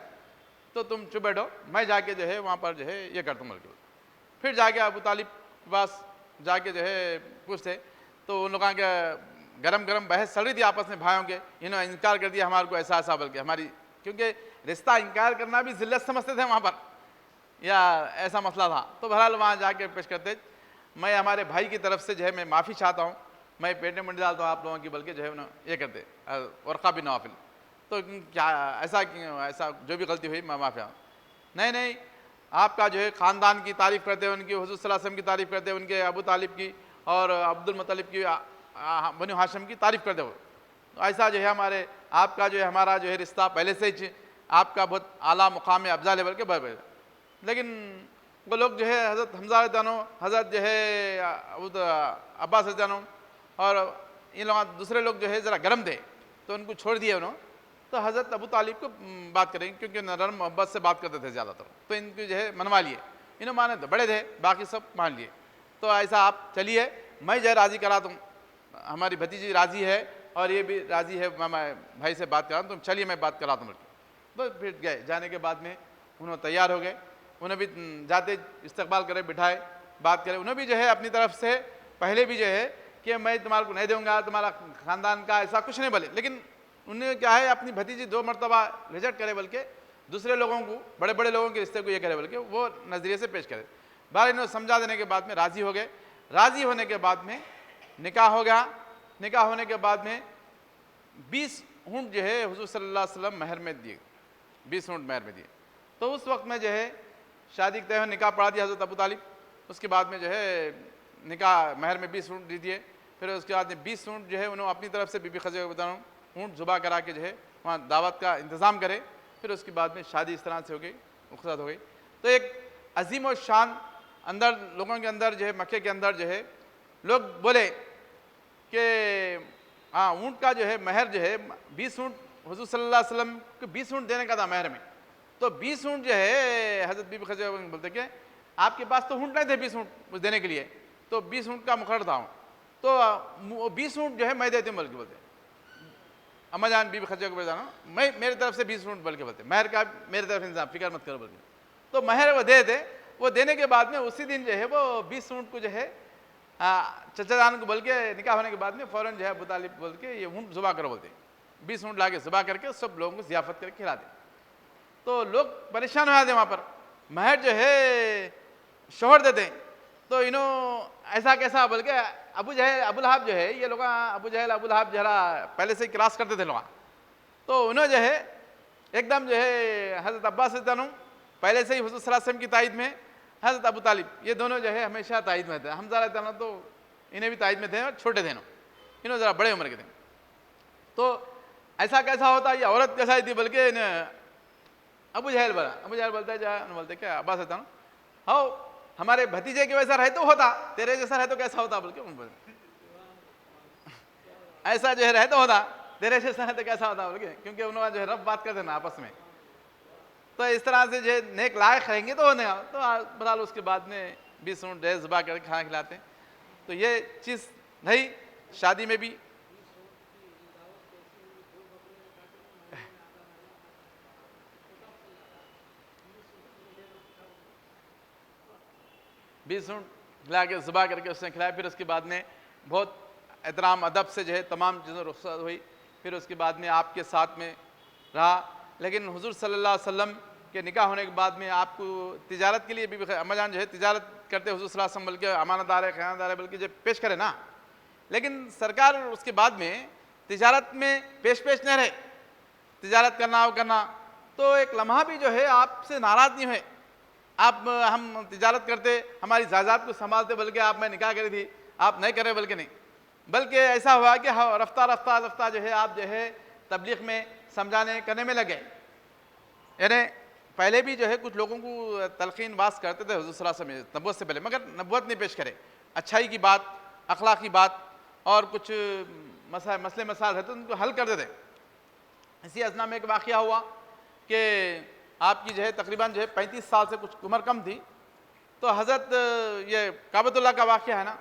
तो तुम चुप बैठो, मैं जाके जो है वहाँ पर जो है ये करता हूँ बोल के बोलते। फिर जाके अबू तालिब के पास जाके जो है पूछते। तो उन लोगों के गरम गरम बहस चल रही थी आपस में भाइयों के, इन्होंने इनकार कर दिया हमारे को ऐसा ऐसा बोल के, हमारी क्योंकि रिश्ता इनकार करना भी जिल्लत समझते थे वहाँ पर, या ऐसा मसला था। तो बहरहाल वहाँ जाके पेश करते, मैं हमारे भाई की तरफ से जो है मैं माफ़ी चाहता हूँ, मैं पेट में मंडी डालता हूँ आप लोगों की, बल्कि जो है उन्होंने ये करते वर्क़ा बिन नवाफिल। तो क्या ऐसा जो भी गलती हुई मैं माफ़ी। नहीं आपका जो है ख़ानदान की तारीफ़ करते हैं, उनकी हुज़ूर सल्लल्लाहु अलैहि वसल्लम की तारीफ़ करते हैं, उनके अबू तालिब की और अब्दुल मुत्तलिब की बनु हाशिम की तारीफ़ करते हो। तो ऐसा जो है हमारे आपका जो है हमारा जो है रिश्ता पहले से ही आपका बहुत आला मुकाम अफ़ज़ल लेवल के बराबर। लेकिन वो लोग जो है हज़रत हमज़ा जानो, हज़रत जो है अब्बास जानो और इन लोग दूसरे लोग जो है ज़रा गर्म थे, तो उनको छोड़ दिए उन्होंने। तो हज़रत अबू तालिब को बात करेंगे, क्योंकि नरम मोहब्बत से बात करते थे ज़्यादातर, तो इनको जो है मनवा लिए। इन्होंने माने तो बड़े थे, बाकी सब मान लिए। तो ऐसा आप चलिए, मैं जो है राज़ी करा दूँ, हमारी भतीजी राज़ी है और ये भी राज़ी है, मैं भाई से बात करा, तुम चलिए मैं बात करा दूँ। तो फिर गए, जाने के बाद में उन्होंने तैयार हो गए, उन्हें भी जाते इस्तकबाल करे, बिठाए, बात करे। उन्हें भी जो है अपनी तरफ से पहले भी जो है कि मैं तुम्हारे को नहीं दूंगा, तुम्हारा ख़ानदान का ऐसा कुछ नहीं बोले। लेकिन उन्हें क्या है अपनी भतीजी 2 मरतबा रिजेक्ट करे, बल्कि दूसरे लोगों को, बड़े बड़े लोगों के रिश्ते को ये करे, बल्कि वो नज़रिए से पेश करे। बार इन्होंने समझा देने के बाद में राज़ी हो गए। राज़ी होने के बाद में निकाह हो गया। निकाह होने के बाद में 20 ऊँट जो है हुज़ूर सल्लल्लाहु अलैहि वसल्लम महर में दिए, 20 ऊँट महर में दिए। तो उस वक्त में जो है शादी तय हो, निकाह पढ़ा दिया हज़रत अबू तालिब। उसके बाद में जो है निकाह महर में 20 ऊँट दे दिए। फिर उसके बाद में 20 ऊँट जो है उन्होंने अपनी तरफ से बीबी खदीजा को बताऊँ ऊँट ज़ुबा करा के जो है वहाँ दावत का इंतज़ाम करे। फिर उसके बाद में शादी इस तरह से हो गई, रुखसत हो गई। तो एक अजीम और शान अंदर लोगों के अंदर जो है, मक्के के अंदर जो है लोग बोले कि हाँ ऊँट का जो है महर जो है 20 ऊँट हुज़ूर सल्लल्लाहु अलैहि वसल्लम को 20 ऊँट देने का था महर में। तो 20 ऊँट जो है हज़रत बीबी खदीजा बोलते कि आपके पास तो ऊँट नहीं थे 20 ऊँट देने के लिए, तो 20 ऊँट का मुखर था, तो 20 ऊँट जो है मैं देती हूँ बल्कि बोलते। अम्मा जान बीबी खदीजा को बताना, मैं मेरी तरफ से 20 ऊँट बल्कि बोलते, महर का मेरी तरफ इंतजाम, फिक्र मत करो बल्कि। तो महर वो दे थे। वो देने के बाद में उसी दिन जो है वो 20 ऊँट को जो है चचा जान को बोल के निकाह होने के बाद में फ़ौरन जो है अबू तालिब बोल के ये ऊँट ज़ुबा करो बोलते। 20 ऊँट ला के ज़ुबा करके सब लोगों को ज़ियाफ़त करके खिला दे। तो लोग परेशान हो जाते वहाँ पर, महर जो है शोहर देते। तो इन्हों ऐसा कैसा बोल के अबू लहब जो है ये लोग अबू लहब जरा पहले से ही क्रॉस करते थे लोग। तो उन्होंने जो है एकदम जो है हज़रत अब्बास पहले से ही हुज़ूर सल्लल्लाहु अलैहि वसल्लम की तायद में, हज़रत अबू तालिब ये दोनों जो है हमेशा तायद में थे। हमज़ा तो इन्हें भी तायद में थे और छोटे थे इन्होंने ज़रा बड़े उम्र के थे। तो ऐसा कैसा होता, ये औरत कैसा थी बल्कि अबू जहल बोलता है बोलते क्या अब्बास हो हमारे भतीजे के वैसा रहे तो होता, तेरे जैसा रहे तो कैसा होता बल्कि ऐसा जो है रहे तो होता, तेरे जैसा रहे तो कैसा होता बल्कि, क्योंकि उन्होंने जो है रब बात करते ना आपस में। तो इस तरह से जो नेक लायक रहेंगे तो होने तो बहरहाल उसके बाद में 20 ऊँट डेढ़ ज़बा करके खाना खिलाते हैं। तो ये चीज़ रही शादी में भी। 20 ऊँट खिला के ज़बा करके उसने खिलाया। फिर उसके बाद में बहुत एहतराम अदब से जो है तमाम चीज़ों रुख़्सत हुई। फिर उसके बाद में आपके साथ में रहा। लेकिन हुज़ूर सल्लल्लाहु अलैहि वसल्लम के निकाह होने के बाद में आपको तिजारत के लिए भी अम्मा जान जो है तिजारत करते हुज़ूर सल्लल्लाहु अलैहि वसल्लम, बल्कि अमानतदार है, ख़यानतदार है, बल्कि जब पेश करे ना, लेकिन सरकार उसके बाद में तिजारत में पेश नहीं रहे, तिजारत करना वो करना। तो एक लम्हा भी जो है आपसे नाराज़ नहीं हुए। आप हम तिजारत करते, हमारी जायदाद को संभालते, बल्कि आप मैं निकाह करी थी, आप नहीं कर रहे, बल्कि नहीं, बल्कि ऐसा हुआ कि हाँ रफ्ता रफ्ता रफ्ता जो है आप जो है तबलीग में समझाने करने में लगे। यानी पहले भी जो है कुछ लोगों को तलकीन बास करते थे हुज़ूर सल्लल्लाहु अलैहि वसल्लम नबूवत से पहले, मगर नबूवत नहीं पेश करे, अच्छाई की बात, अखलाक की बात और कुछ मसले मसाइल है तो उनको हल कर देते। इसी अज़ना में एक वाक़या हुआ कि आपकी जो है तकरीबन जो है 35 साल से कुछ उम्र कम थी। तो हज़रत ये काबतुल्लाह का वाक़या है ना,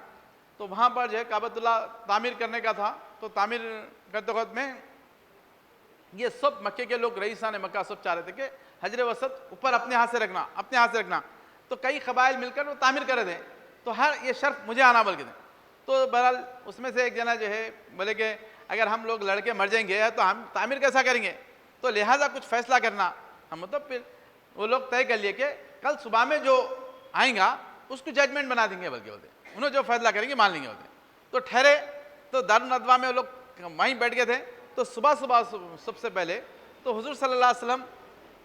तो वहाँ पर जो है काबतुल्लाह तामीर करने का था। तो तामीर करते वक्त में ये सब मक्के के लोग, रईसाने मक्का सब चाह रहे थे कि हजर वसत ऊपर अपने हाथ से रखना, अपने हाथ से रखना। तो कई कबाइल मिलकर वो तामीर कर रहे थे, तो हर ये शर्फ मुझे आना बोल के थे। तो बहरहाल उसमें से एक जना जो है बोले कि अगर हम लोग लड़के मर जाएंगे तो हम तामीर कैसा करेंगे, तो लिहाजा कुछ फैसला करना। हम मतलब फिर वो लोग तय कर लिए कि कल सुबह में जो आएगा उसको जजमेंट बना देंगे, बल्कि बोलते उन्होंने जो फैसला करेंगे मान लेंगे बोलते। तो ठहरे, तो दारुल नदवा में वो लोग वहीं बैठ गए थे। तो सुबह सुबह सबसे पहले तो हुज़ूर सल्लल्लाहु अलैहि वसल्लम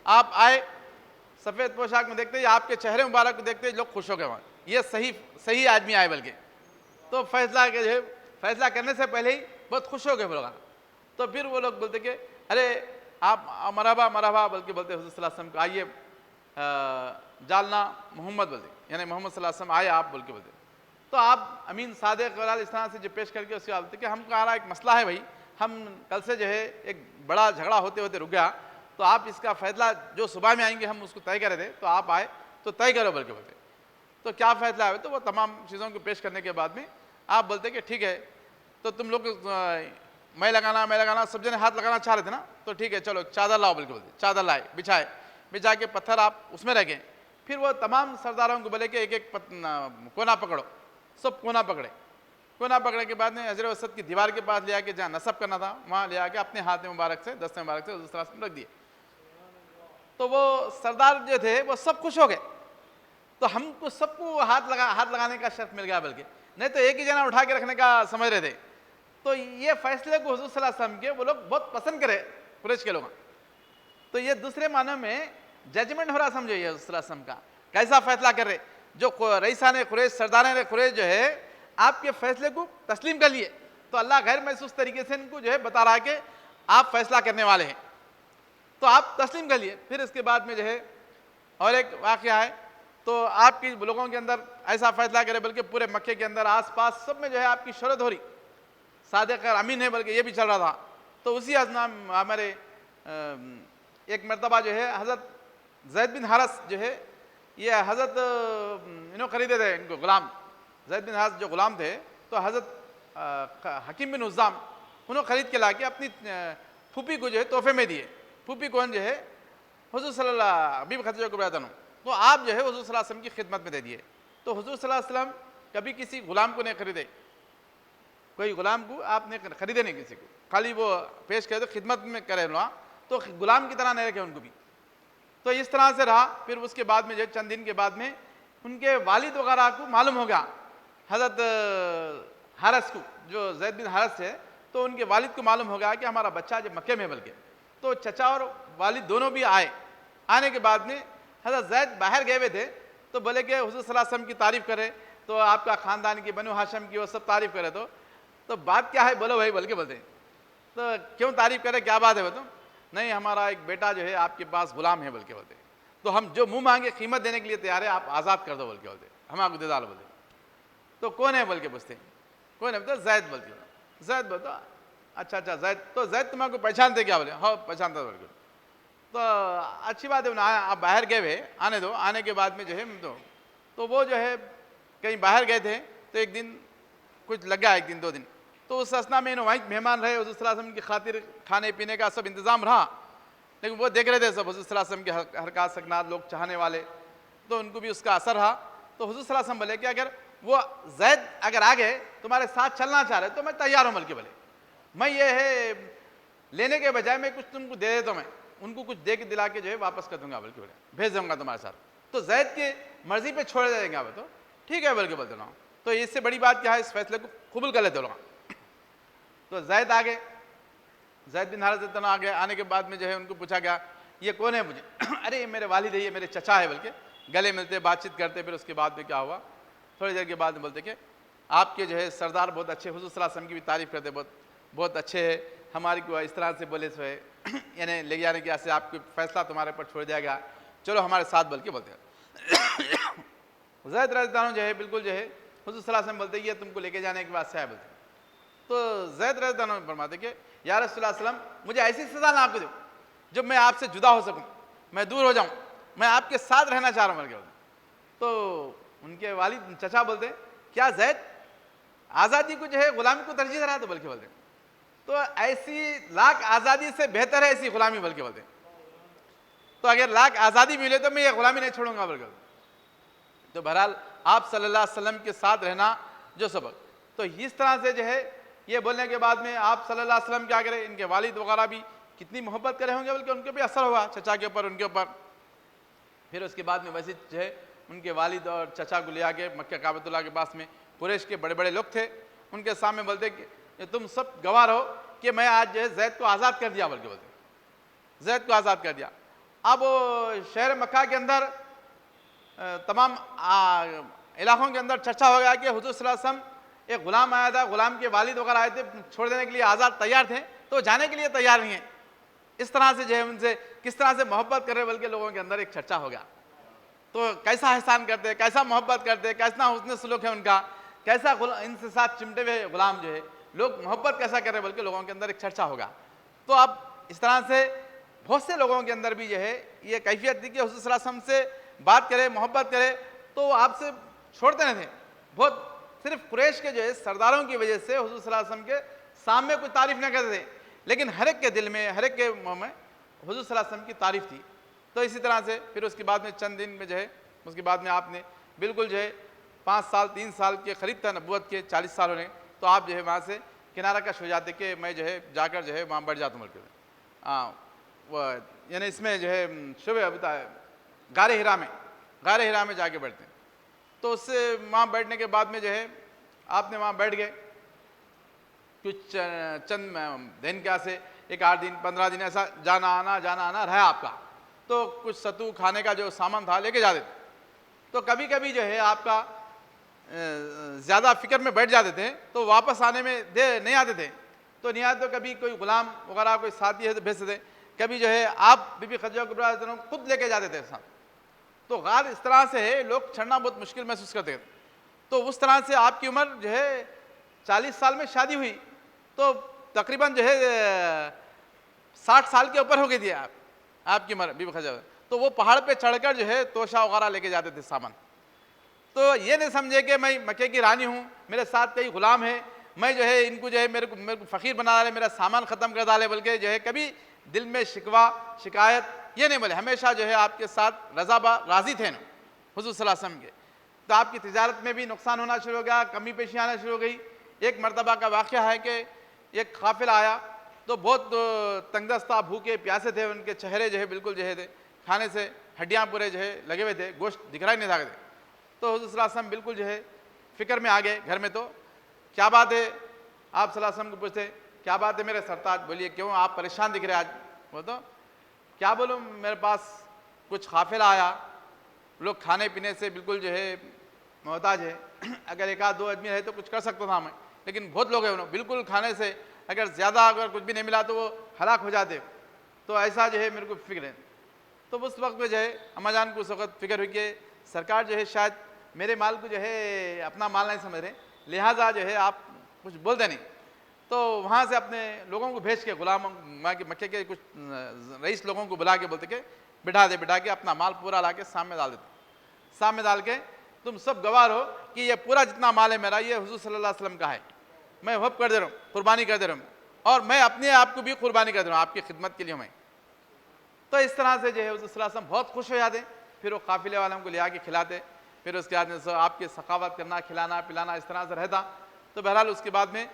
आप आए, सफ़ेद पोशाक में, देखते ही आपके चेहरे मुबारक को देखते ही लोग खुश हो गए, वहाँ ये सही आदमी आए बल्कि। तो फैसला के जो है फैसला करने से पहले ही बहुत खुश हो गए लोग। तो फिर वो लोग बोलते कि अरे आप मरहबा मरहबा बल्कि बोलते हुज़ूर सल्लल्लाहु अलैहि वसल्लम को, आइए जालना मोहम्मद बोलते, यानी मोहम्मद सल्लल्लाहु अलैहि वसल्लम आए आप बोल के बोलते। तो आप अमीन सादिक वगैरह इस तरह से जो पेश करके उसके बाद बोलते कि हमको आ रहा एक मसला है भाई, हम कल से जो है एक बड़ा झगड़ा होते होते रुक गया, तो आप इसका फैसला जो सुबह में आएंगे हम उसको तय करे थे, तो आप आए तो तय करो बोल के बोलते। तो क्या फैसला है, तो वो तमाम चीज़ों को पेश करने के बाद में आप बोलते कि ठीक है, तो तुम लोग मैं लगाना सब जने हाथ लगाना चाह रहे थे ना, तो ठीक है चलो चादर लाओ बोल के बोलते। चादर लाए, बिछा के पत्थर आप उसमें रखें। फिर वो तमाम सरदारों को बोले कि एक एक कोना पकड़ो, सब कोना पकड़े। कोना पकड़ने के बाद में हजरत वसत की दीवार के पास ले आके जहाँ नसब करना था वहाँ ले आके अपने हाथ में मुबारक से, दस्ते मुबारक से उस तरह से रख दिए। तो वो सरदार जो थे वो सब खुश हो गए। तो हमको सबको हाथ लगाने का शर्फ मिल गया, बल्कि नहीं तो एक ही जना उठा के रखने का समझ रहे थे। तो ये फैसले को हुज़ूर सल्लल्लाहु अलैहि वसल्लम के वो लोग बहुत पसंद करे, कुरैश के लोग। तो ये दूसरे मानों में जजमेंट हो रहा, समझो ये हुज़ूर सल्लल्लाहु अलैहि वसल्लम का कैसा फैसला कर रहे। जो रईसाने कुरैश, सरदार कुरैश जो है आपके फैसले को तस्लीम कर लिए, तो अल्लाह गैर महसूस तरीके से इनको जो है बता रहा है कि आप फैसला करने वाले हैं, तो आप तस्लीम कर लिए। फिर इसके बाद में जो है और एक वाक़या है, तो आपकी लोगों के अंदर ऐसा फैसला करे, बल्कि पूरे मक्के के अंदर आसपास सब में जो है आपकी शोहरत हो रही, सादिक और अमीन है, बल्कि ये भी चल रहा था। तो उसी अज़ना हमारे एक मरतबा जो है हज़रत ज़ैद बिन हारिस जो है, ये हज़रत इन्हों ख़रीदे थे, इनको ग़ुलाम ज़ैद बिन हारिस जो ग़ुलाम थे, तो हज़रत हकीम बिन उज़्ज़ाम उन्होंने ख़रीद के ला के अपनी फूफी को जो है तोहफे में दिए। फूफी कौन जो है हुज़ूर सल्लल्लाहु बीबी खदीजा को बयान, तो आप जो है हुज़ूर सल्लल्लाहु अलैहि वसल्लम की खिदमत में दे दिए। तो हुज़ूर सल्लल्लाहु अलैहि वसल्लम कभी किसी ग़ुलाम को नहीं ख़रीदे, कोई ग़ुलाम को आपने ख़रीदे नहीं किसी को, खाली वो पेश करे तो खिदमत में करे ना, तो ग़ुलाम की तरह नहीं रखे उनको भी। तो इस तरह से रहा। फिर उसके बाद में जो चंद दिन के बाद में उनके वालिद वगैरह को मालूम हो गया, हज़रत हारिस को, जो ज़ैद बिन हारिस है, तो उनके वालिद को मालूम हो गया कि हमारा बच्चा जब मक्के में, बल्कि तो चचा और वालिद दोनों भी आए। आने के बाद में हज़रत ज़ैद बाहर गए हुए थे, तो बोले कि हुज़ूर सल्लल्लाहु अलैहि वसल्लम की तारीफ़ करे, तो आपका ख़ानदान की, बनु हाशिम की, वो सब तारीफ़ करे। तो बात क्या है, बोलो भाई, बोल के बोलते हैं। तो क्यों तारीफ़ करे, क्या बात है? वो तो नहीं, हमारा एक बेटा जो है आपके पास ग़ुलाम है, बोल के बोलते, तो हम जो मुँह मांगे कीमत देने के लिए तैयार है, आप आज़ाद कर दो, बोल के बोलते, हम आपको दे डालो बोलते। तो कौन है बोल के पूछते, कौन है? बोलते ज़ैद, बोलते ज़ैद। बोलते अच्छा ज़ैद, तो ज़ैद तुम्हारे पहचानते क्या? बोले हाँ पहचानता बोल के। तो अच्छी बात है, आप बाहर गए हुए, आने दो, आने के बाद में जो है तो वो जो है कहीं बाहर गए थे, तो एक दिन कुछ लगा, एक दिन 2 दिन, तो उस असना में वहीं मेहमान रहे, हुज़ूर सल्लल्लाहु अलैहि वसल्लम की खातिर खाने पीने का सब इंतज़ाम रहा, लेकिन वो देख रहे थे सब हुज़ूर सल्लल्लाहु अलैहि वसल्लम के हरकत सकनात, लोग चाहने वाले, तो उनको भी उसका असर रहा। तो हुज़ूर सल्लल्लाहु अलैहि वसल्लम बोले कि अगर वो ज़ैद अगर आ गए तुम्हारे साथ चलना चाह रहे तो मैं तैयार हूँ, बल्कि बोले मैं ये है लेने के बजाय मैं कुछ तुमको दे देता हूँ, मैं उनको कुछ दे के दिला के जो है वापस कर दूंगा, बल्कि बोले भेज दूंगा तुम्हारे साथ, तो ज़ैद की मर्जी पे छोड़ देंगे आप, तो ठीक है बल्कि बोलते ना, तो इससे बड़ी बात क्या है, इस फैसले को कबूल कर लेते लोग। तो ज़ैद आ गए, ज़ैद बिन हारिसा आ गए, आने के बाद में जो है उनको पूछा गया ये कौन है मुझे अरे ये मेरे वालिद है, ये मेरे चचा है, बल्कि गले मिलते बातचीत करते। फिर उसके बाद में क्या हुआ, थोड़ी देर के बाद में बोलते कि आपके जो है सरदार बहुत अच्छे, हुज़ूर सल्लल्लाहु अलैहि वसल्लम की भी तारीफ़ करते, बहुत बहुत अच्छे है, हमारी को इस तरह से बोले सो है यानी ले जाने के ऐसे आपको फैसला तुम्हारे पर छोड़ दिया गया, चलो हमारे साथ, बल्कि बोलते हैं ज़ैद रज़ियल्लाहु अन्हु जो है बिल्कुल जो है हुज़ूर सल्लल्लाहु अलैहि वसल्लम बोलते ये तुमको लेके जाने के बाद से आया, बोलते तो ज़ैद रज़ियल्लाहु अन्हु फरमाते कि या रसूलुल्लाह सल्लल्लाहु अलैहि वसल्लम मुझे ऐसी सज़ा ना आपको दो जब मैं आपसे जुदा हो सकूं, मैं दूर हो जाऊं, मैं आपके साथ रहना चाह रहा हूं, बोलते। तो उनके वालिद चचा बोलते क्या ज़ैद आज़ादी को जो है गुलामी को तरजीह दे रहा है, तो बल्कि बोलते तो ऐसी लाख आज़ादी से बेहतर है ऐसी गुलामी, बल्कि बोलते तो अगर लाख आज़ादी मिले तो मैं ये गुलामी नहीं छोड़ूंगा, बल्कि। तो बहरहाल आप सल्लल्लाहु अलैहि वसल्लम के साथ रहना जो सबक, तो इस तरह से जो है ये बोलने के बाद में आप सल्लल्लाहु अलैहि वसल्लम क्या करें, इनके वालिद वगैरह भी कितनी मोहब्बत करे होंगे, बल्कि उनके भी असर होगा चचा के ऊपर, उनके ऊपर। फिर उसके बाद में वैसे जो है उनके वालिद और चचा को ले आके मक्का काबतुल्लाह के पास में कुरैश के बड़े बड़े लोग थे, उनके सामने बोलते कि तुम सब गवाह रहो कि मैं आज जो है ज़ैद को आज़ाद कर दिया, बल्कि बोलते ज़ैद को आज़ाद कर दिया। अब शहर मक्का के अंदर तमाम इलाकों के अंदर चर्चा हो गया कि हुज़ूर सल्लल्लाहु अलैहि वसल्लम एक ग़ुलाम आया था, ग़ुलाम के वालिद वगैरह आए थे, छोड़ देने के लिए आज़ाद तैयार थे, तो जाने के लिए तैयार नहीं है। इस तरह से जो है उनसे किस तरह से मोहब्बत कर रहे, बल्कि लोगों के अंदर एक चर्चा हो गया। तो कैसा एहसान करते हैं, कैसा मोहब्बत करते हैं, कैसा हुस्न सलूक है उनका, कैसा इनसे साथ चिमटे हुए गुलाम जो है लोग मोहब्बत कैसा कर रहे, बल्कि लोगों के अंदर एक चर्चा होगा। तो अब इस तरह से बहुत से लोगों के अंदर भी जो है ये कैफियत थी कि हुज़ूर सल्लल्लाहु अलैहि वसल्लम से बात करे, मोहब्बत करे, तो आपसे छोड़ते नहीं थे। बहुत सिर्फ कुरैश के जो है सरदारों की वजह से हुज़ूर सल्लल्लाहु अलैहि वसल्लम के सामने कोई तारीफ़ नहीं करते थे, लेकिन हर एक के दिल में, हर एक के मुँह में हुज़ूर सल्लल्लाहु अलैहि वसल्लम की तारीफ़ थी। तो इसी तरह से फिर उसके बाद में चंद दिन में जो है उसके बाद में आपने बिल्कुल जो है 5 साल 3 साल के करीब था नबूवत के, 40 साल होने, तो आप जो है वहाँ से किनारा कश हो जाते कि मैं जो है जाकर जो है वहाँ बैठ जाता हूँ, बल्कि वो यानी इसमें जो है सुबह अभी गारे हिरा में जाके बैठते हैं। तो उससे वहाँ बैठने के बाद में जो है आपने वहाँ बैठ गए कुछ चंद दिन क्या से 1-8 दिन 15 दिन ऐसा जाना आना रहा आपका, तो कुछ सतू खाने का जो सामान था लेके जाते थे। तो कभी कभी जो है आपका ज़्यादा फिक्र में बैठ जाते थे, तो वापस आने में देर नहीं आते थे, तो नहीं आते, तो कभी कोई गुलाम वगैरह कोई साथी है तो भेजते थे, कभी जो है आप बीबी खदीजा कुबरा खुद लेके जाते थे साथ। तो गार इस तरह से है लोग चढ़ना बहुत मुश्किल महसूस करते थे। तो उस तरह से आपकी उम्र जो है 40 साल में शादी हुई, तो तकरीबन जो है 60 साल के ऊपर हो गई थी आपकी उम्र बीबी खदीजा। तो वो पहाड़ पे चढ़कर जो है तोशा वगैरह लेके जाते थे सामान। तो ये नहीं समझे कि मैं मक्के की रानी हूँ, मेरे साथ कई गुलाम है, मैं जो है इनको जो है मेरे को फ़कीर बना डाले, मेरा सामान ख़त्म कर डाले, बल्कि जो है कभी दिल में शिकवा शिकायत ये नहीं बोले, हमेशा जो है आपके साथ राज़ी थे ना हुज़ूर सल्लल्लाहु अलैहि वसल्लम के। तो आपकी तिजारत में भी नुकसान होना शुरू हो गया, कमी पेशी आना शुरू हो गई। एक मरतबा का वाक़या है कि एक काफ़िला आया, तो बहुत तंगदस्ता भूखे प्यासे थे, उनके चेहरे जो है बिल्कुल जो है थे खाने से हड्डियाँ पूरे जो है लगे हुए थे, गोश्त दिख रहा ही नहीं था। तो हुज़ूर सल्लल्लाहु अलैहि वसल्लम बिल्कुल जो है फ़िक्र में आ गए घर में। तो क्या बात है, आप सल्लल्लाहु अलैहि वसल्लम को पूछते क्या बात है मेरे सरताज, बोलिए क्यों आप परेशान दिख रहे आज। वो तो क्या बोलूँ, मेरे पास कुछ काफ़िला आया, लोग खाने पीने से बिल्कुल जो है मोहताज है, अगर 1-2 आदमी है तो कुछ कर सकता था मैं, लेकिन बहुत लोग हैं उन्होंने बिल्कुल खाने से अगर ज़्यादा अगर कुछ भी नहीं मिला तो वो हलाक हो जाते। तो ऐसा जो है मेरे को फिक्र है। तो उस वक्त में जो है अम्मा जान को उस वक्त फिक्र हुई कि सरकार जो है शायद मेरे माल को जो है अपना माल नहीं समझ रहे, लिहाजा जो है आप कुछ बोलते नहीं। तो वहाँ से अपने लोगों को भेज के गुलाम मक्के के कुछ रईस लोगों को बुला के बोलते कि बिठा के अपना माल पूरा ला के सामने डाल देते। सामने डाल के तुम सब गवाह हो कि ये पूरा जितना माल है मेरा, ये हुजूर सल्लल्लाहु अलैहि वसल्लम का है, मैं वहब कर दे रहा हूँ, कुर्बानी कर दे रहा हूँ, और मैं अपने आप को भी कुर्बानी कर दे रहा हूँ आपकी खिदमत के लिए मैं। तो इस तरह से जो है हुजूर सल्लल्लाहु अलैहि वसल्लम बहुत खुश हो जाते। फिर वो काफिले वालों को ले आके खिलाते। फिर उसके बाद में आपके सखावत करना, खिलाना पिलाना इस तरह से रहता। तो बहरहाल उसके बाद में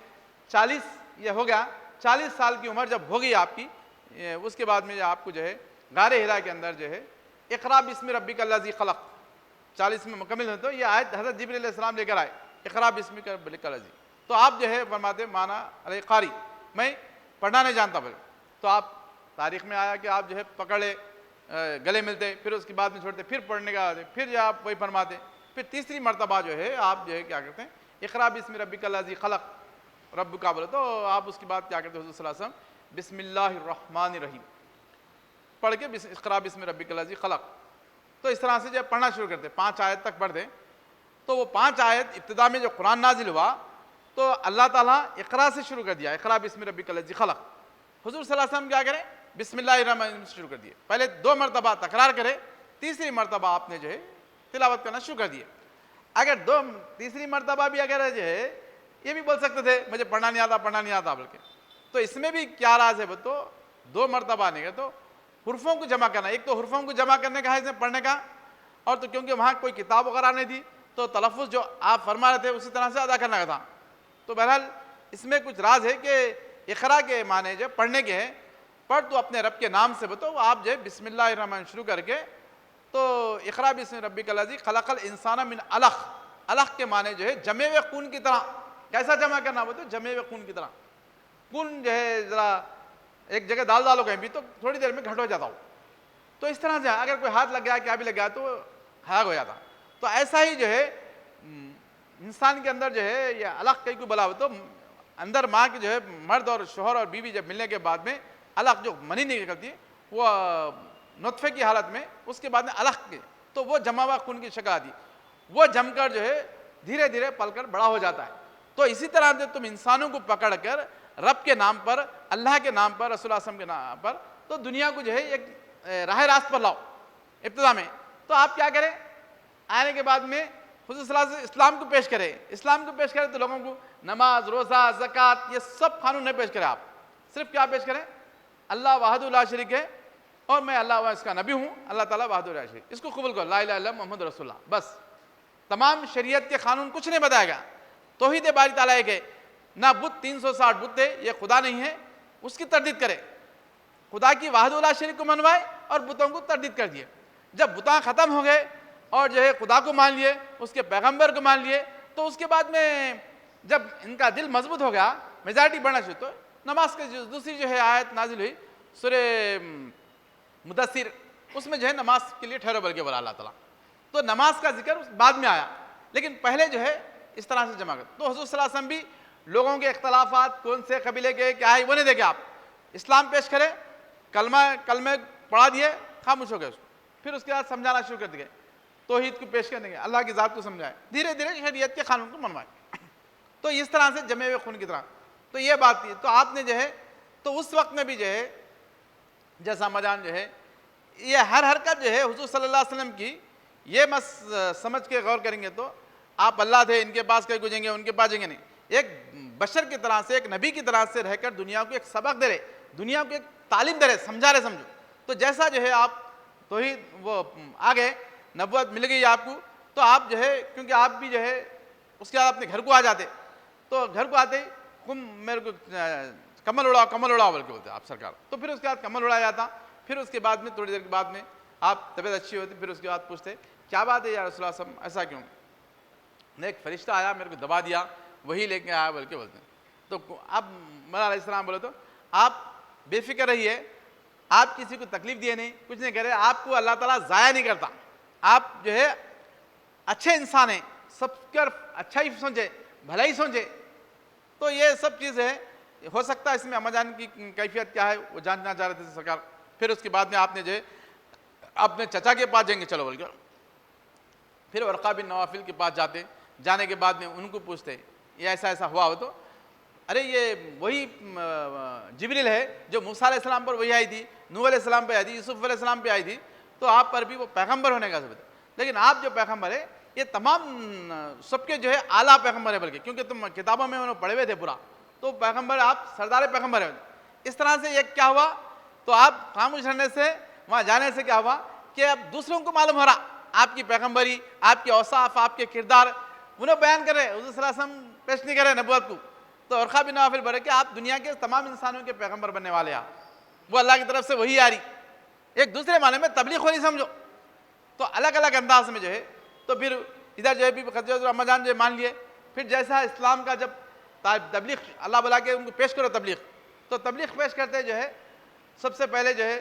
40 ये हो गया, 40 साल की उम्र जब हो गई आपकी, उसके बाद में आपको जो है गारे हिरा के अंदर जो है इक़रा बिस्मि रब्बिकल्लज़ी खलक़ 40 में मुकम्मल हो। तो ये आयत हज़रत जिब्रील अलैहिस्सलाम लेकर आए, इक़रा बिस्मि रब्बिकल्लज़ी। तो आप जो है फरमाते माना अरे कारी, मैं पढ़ना नहीं जानता भाई। तो आप तारीख़ में आया कि आप जो है पकड़े गले मिलते, फिर उसके बाद में छोड़ते, फिर पढ़ने का आते, फिर आप वही फरमाते। फिर तीसरी मरतबा जो है आप जो है क्या करते हैं, इक़रा बिस्मि रब्बिकल्लज़ी खलक़ रब का बोले, तो आप उसके बाद क्या करते हैं हुज़ूर सल्लल्लाहु अलैहि वसल्लम बिस्मिल्लाहिर्रहमानिर्रहीम पढ़ के इक़रा बिस्मि रब्बिकल्लज़ी खलक़। तो इस तरह से जब पढ़ना शुरू करते 5 आयत तक पढ़ते, तो वो 5 आयत इब्तिदा में जो कुरान नाजिल हुआ तो अल्लाह ताला इक़रा से शुरू कर दिया, इक़रा बिस्मि रब्बिकल्लज़ी खलक़। हुज़ूर सल्लल्लाहु अलैहि वसल्लम क्या करें, बिस्मिल्लाहिर्रहमानिर्रहीम से शुरू कर दिए। पहले 2 मरतबा तकरार करे, तीसरी मरतबा आपने जो है तिलावत करना शुरू कर दिए। अगर तीसरी मरतबा भी अगर जो है ये भी बोल सकते थे मुझे पढ़ना नहीं आता बोल के, तो इसमें भी क्या राज है, वो तो 2 मरतबा नहीं है, तो हुर्फों को जमा करना, एक तो हुर्फों को जमा करने का है इसमें पढ़ने का, और तो क्योंकि वहाँ कोई किताब वगैरह नहीं थी तो तलफ़ुज़ जो आप फरमा रहे थे उसी तरह से अदा करना था। तो बहरहाल इसमें कुछ राज है कि इक़रा के माने जो पढ़ने के हैं, पढ़ तो अपने रब के नाम से बताओ, आप जो है बिस्मिल्लाहिर्रहमान शुरू करके तो इक़रा बिस्मि रब्बिकल्लज़ी खलक़ल इंसाना मिन अलक़, अलक़ के माने जो है जमे हुए खून की तरह। कैसा जमा करना, वो तो जमे हुए खून की तरह। खून जो है ज़रा एक जगह डालो कहीं भी तो थोड़ी देर में घट हो जाता हो। तो इस तरह से अगर कोई हाथ लग गया क्या भी लग गया तो खराब हो जाता। तो ऐसा ही जो है इंसान के अंदर जो है ये अलग कहीं को बोला हो, तो अंदर माँ की जो है मर्द और शोहर और बीवी जब मिलने के बाद में अलग जो मनी निकलती है वो नुत्फे की हालत में, उसके बाद में अलग के, तो वो जमा हुआ खून की शक्ल आती, वो जमकर जो है धीरे धीरे पलकर बड़ा हो जाता है। तो इसी तरह से तुम इंसानों को पकड़कर रब के नाम पर, अल्लाह के नाम पर, रसूल आसम के नाम पर, तो दुनिया को जो है एक राह रास्त पर लाओ इब्तिदा में। तो आप क्या करें, आने के बाद में हुज़ूर सल्लल्लाहु अलैहि वसल्लम इस्लाम को पेश करें। इस्लाम को पेश करें तो लोगों को नमाज, रोज़ा, ज़कात ये सब कानून नहीं पेश करें, आप सिर्फ क्या पेश करें, अल्लाह वहदहु ला शरीक है और मैं अल्लाह इसका नबी हूँ, अल्लाह ताला वहदहु ला शरीक, इसको कबूल करो, ला इलाहा इल्लल्लाह मुहम्मद रसूलुल्लाह। बस तमाम शरीयत के कानून कुछ नहीं बताएगा। तौहीद बारी ताला एक है, ना बुत 360 बुत है, ये खुदा नहीं है, उसकी तरदीद करे, खुदा की वहदहु ला शरीक को मनवाए और बुतों को तरदीद कर दिए। जब बुता ख़त्म हो गए और जो है खुदा को मान लिए, उसके पैगंबर को मान लिए, तो उसके बाद में जब इनका दिल मजबूत हो गया, मेजॉरिटी बढ़ना शुरू, तो नमाज की दूसरी जो है आयत नाजिल हुई सूरे मुदस्सिर, उसमें जो है नमाज के लिए ठहरो बल्कि बोला अल्लाह ताला। तो नमाज का जिक्र बाद में आया, लेकिन पहले जो है इस तरह से जमा कर। तो हुज़ूर सल्लल्लाहु अलैहि वसल्लम भी लोगों के इख्तलाफात कौन से कबीले के क्या है वो नहीं देखे, आप इस्लाम पेश करें, कलमे पढ़ा दिए, खामोश हो गए उसको, फिर उसके बाद समझाना शुरू कर दिए, तौहीद को पेश करने के, अल्लाह की ज़ात को समझाए, धीरे धीरे शरीयत के कानून को मनवाए। तो इस तरह से जमे हुए खून की तरह। तो ये बात थी। तो आपने जो है तो उस वक्त में भी जो है जैसा मजान जो है ये हर हरकत जो है हुज़ूर सल्लल्लाहु अलैहि वसल्लम की, ये मत समझ के गौर करेंगे तो आप अल्लाह थे, इनके पास कहीं गुजेंगे, उनके पास जाएंगे नहीं, एक बशर की तरह से, एक नबी की तरह से रहकर दुनिया को एक सबक दे रहे, दुनिया को एक तालीम दे रहे, समझा रहे, समझो। तो जैसा जो है आप तो ही वो आ गए, नबूवत मिल गई आपको, तो आप जो है क्योंकि आप भी जो है उसके बाद अपने घर को आ जाते, तो घर को आते तुम मेरे को कमल उड़ाओ बोल के बोलते आप सरकार, तो फिर उसके बाद कमल उड़ाया जाता। फिर उसके बाद में थोड़ी देर के बाद में आप तबीयत अच्छी होती, फिर उसके बाद पूछते क्या बात है या रसूलुल्लाह सल्लल्लाहु अलैहि वसल्लम, ऐसा क्यों, ने एक फरिश्ता आया मेरे को दबा दिया, वही लेके आया बोल के बोलते हैं। तो अब मौला अलैहिस्सलाम बोले तो आप बेफिक्र रहिए, आप किसी को तकलीफ दिए नहीं, कुछ नहीं करे, आपको अल्लाह ताला ज़ाया नहीं करता, आप जो है अच्छे इंसान हैं, सबकर अच्छा ही सोचे, भला ही सोचे। तो ये सब चीज़ है, हो सकता है इसमें अम्मा जान की कैफियत क्या है वो जानना चाह रहे थे सरकार। फिर उसके बाद में आपने जो है अपने चचा के पास जाएंगे चलो बोल के, फिर वर्क़ा बिन नवाफिल के पास जाते, जाने के बाद में उनको पूछते ये ऐसा ऐसा हुआ हो, तो अरे ये वही जिब्रील है जो मूसा अलैहिस्सलाम पर वही आई थी, नूह अलैहिस्सलाम पे आई थी, यूसुफ अलैहिस्सलाम पे आई थी, तो आप पर भी वो पैगंबर होने का सबूत है। लेकिन आप जो पैगंबर है ये तमाम सबके जो है आला पैगंबर है, बल्कि क्योंकि तुम किताबों में उन्होंने पढ़े हुए थे पूरा, तो पैगंबर आप सरदार पैगंबर है। इस तरह से ये क्या हुआ, तो आप खामोश रहने से, वहाँ जाने से क्या हुआ कि अब दूसरों को मालूम हो रहा आपकी पैगंबरी, आपके औसाफ, आपके किरदार उन्हें बयान कर रहे, हुज़ूर सल्लल्लाहु अलैहि वसल्लम पेश नहीं कर रहे नबूवत को। तो वर्क़ा बिन नौफ़ल बोले कि आप दुनिया के तमाम इंसानों के पैगंबर बनने वाले हैं, वो अल्लाह की तरफ से वही आ रही, एक दूसरे माने में तबलीग हो नहीं समझो। तो अलग अलग अंदाज में जो है, तो फिर इधर जो है बीबी खदीजा अम्माजान जो मान लिए, फिर जैसा इस्लाम का जब तबलीग अल्लाह बुला के उनको पेश करो तबलीग, तो तबलीग पेश करते जो है सबसे पहले जो है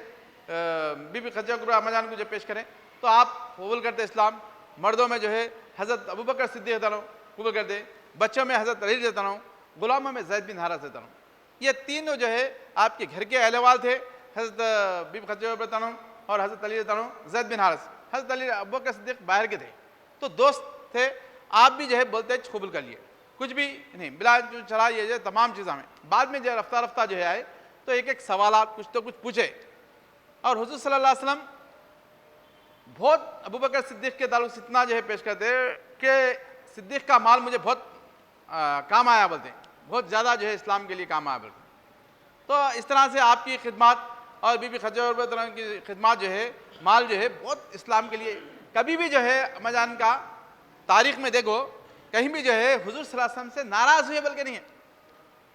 बीबी खदीजा अम्माजान को जब पेश करें तो आप कबूल करते इस्लाम। मर्दों में जो है हज़रत अबू बकर सिद्दीक़ कबूल करते, बच्चों में हज़रत अली रहता हूँ, गुलामों में ज़ैद बिन हारिस रहता हूँ। ये तीनों जो है आपके घर के अहलवाल थे, हज़रत बीबी खदीजा रहता हूँ और हज़रत अली रहता हूँ, ज़ैद बिन हारिस। हज़रत अली अबू बकर सिद्दीक़ बाहर के थे, तो दोस्त थे, आप भी जो है बोलते कबूल कर लिए, कुछ भी नहीं बिला जो चला ये जो तमाम चीज़ हमें। बाद में जो रफ्ता रफ्ता जो है आए तो एक एक सवाल कुछ तो कुछ पूछे, और हुज़ूर सल्लल्लाहु अलैहि वसल्लम बहुत अबू बकर सिद्दीक़ के ताल्लुक से इतना जो है पेश करते कि सिद्दीक़ का माल मुझे बहुत काम आया, बोलते हैं बहुत ज़्यादा जो है इस्लाम के लिए काम आया बोलते। तो इस तरह से आपकी खिदमत और बीबी खदीजा की खिदमत जो है, माल जो है बहुत इस्लाम के लिए, कभी भी जो है अम्माजान का तारीख़ में देखो कहीं भी जो है हुज़ूर सल्लल्लाहु अलैहि वसल्लम से नाराज़ हुए बल्कि नहीं है,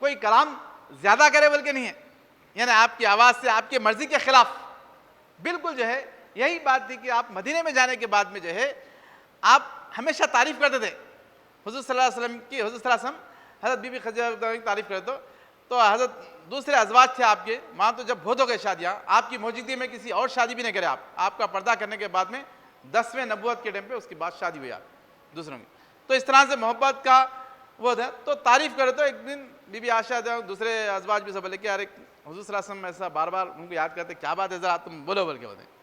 कोई कलाम ज़्यादा करे बल्कि नहीं है, यानी आपकी आवाज़ से आपकी मर्ज़ी के ख़िलाफ़, बिल्कुल जो है यही बात थी कि आप मदीने में जाने के बाद में जो है आप हमेशा तारीफ़ करते थे हुज़ूर सल्लल्लाहु अलैहि वसल्लम की। हुज़ूर सल्लल्लाहु अलैहि वसल्लम हज़रत बीबी खदीजा की तारीफ़ करते तो हज़रत दूसरे अज़वाज थे आपके, वहाँ तो जब बहुत हो गए शादियाँ, आपकी मौजूदगी में किसी और शादी भी नहीं करे, आपका पर्दा करने के बाद में 10वें नबूवत के टाइम पे उसके बाद शादी हुई आप दूसरों की। तो इस तरह से मोहब्बत का वो था, तो तारीफ़ करे। तो एक दिन बीबी आशा दूसरे अज़वाज भी सब बोले कि अरे हुज़ूर सल्लल्लाहु अलैहि वसल्लम ऐसा बार बार उनको याद करते, क्या बात है ज़रा तुम बोलो बोल के बोलते।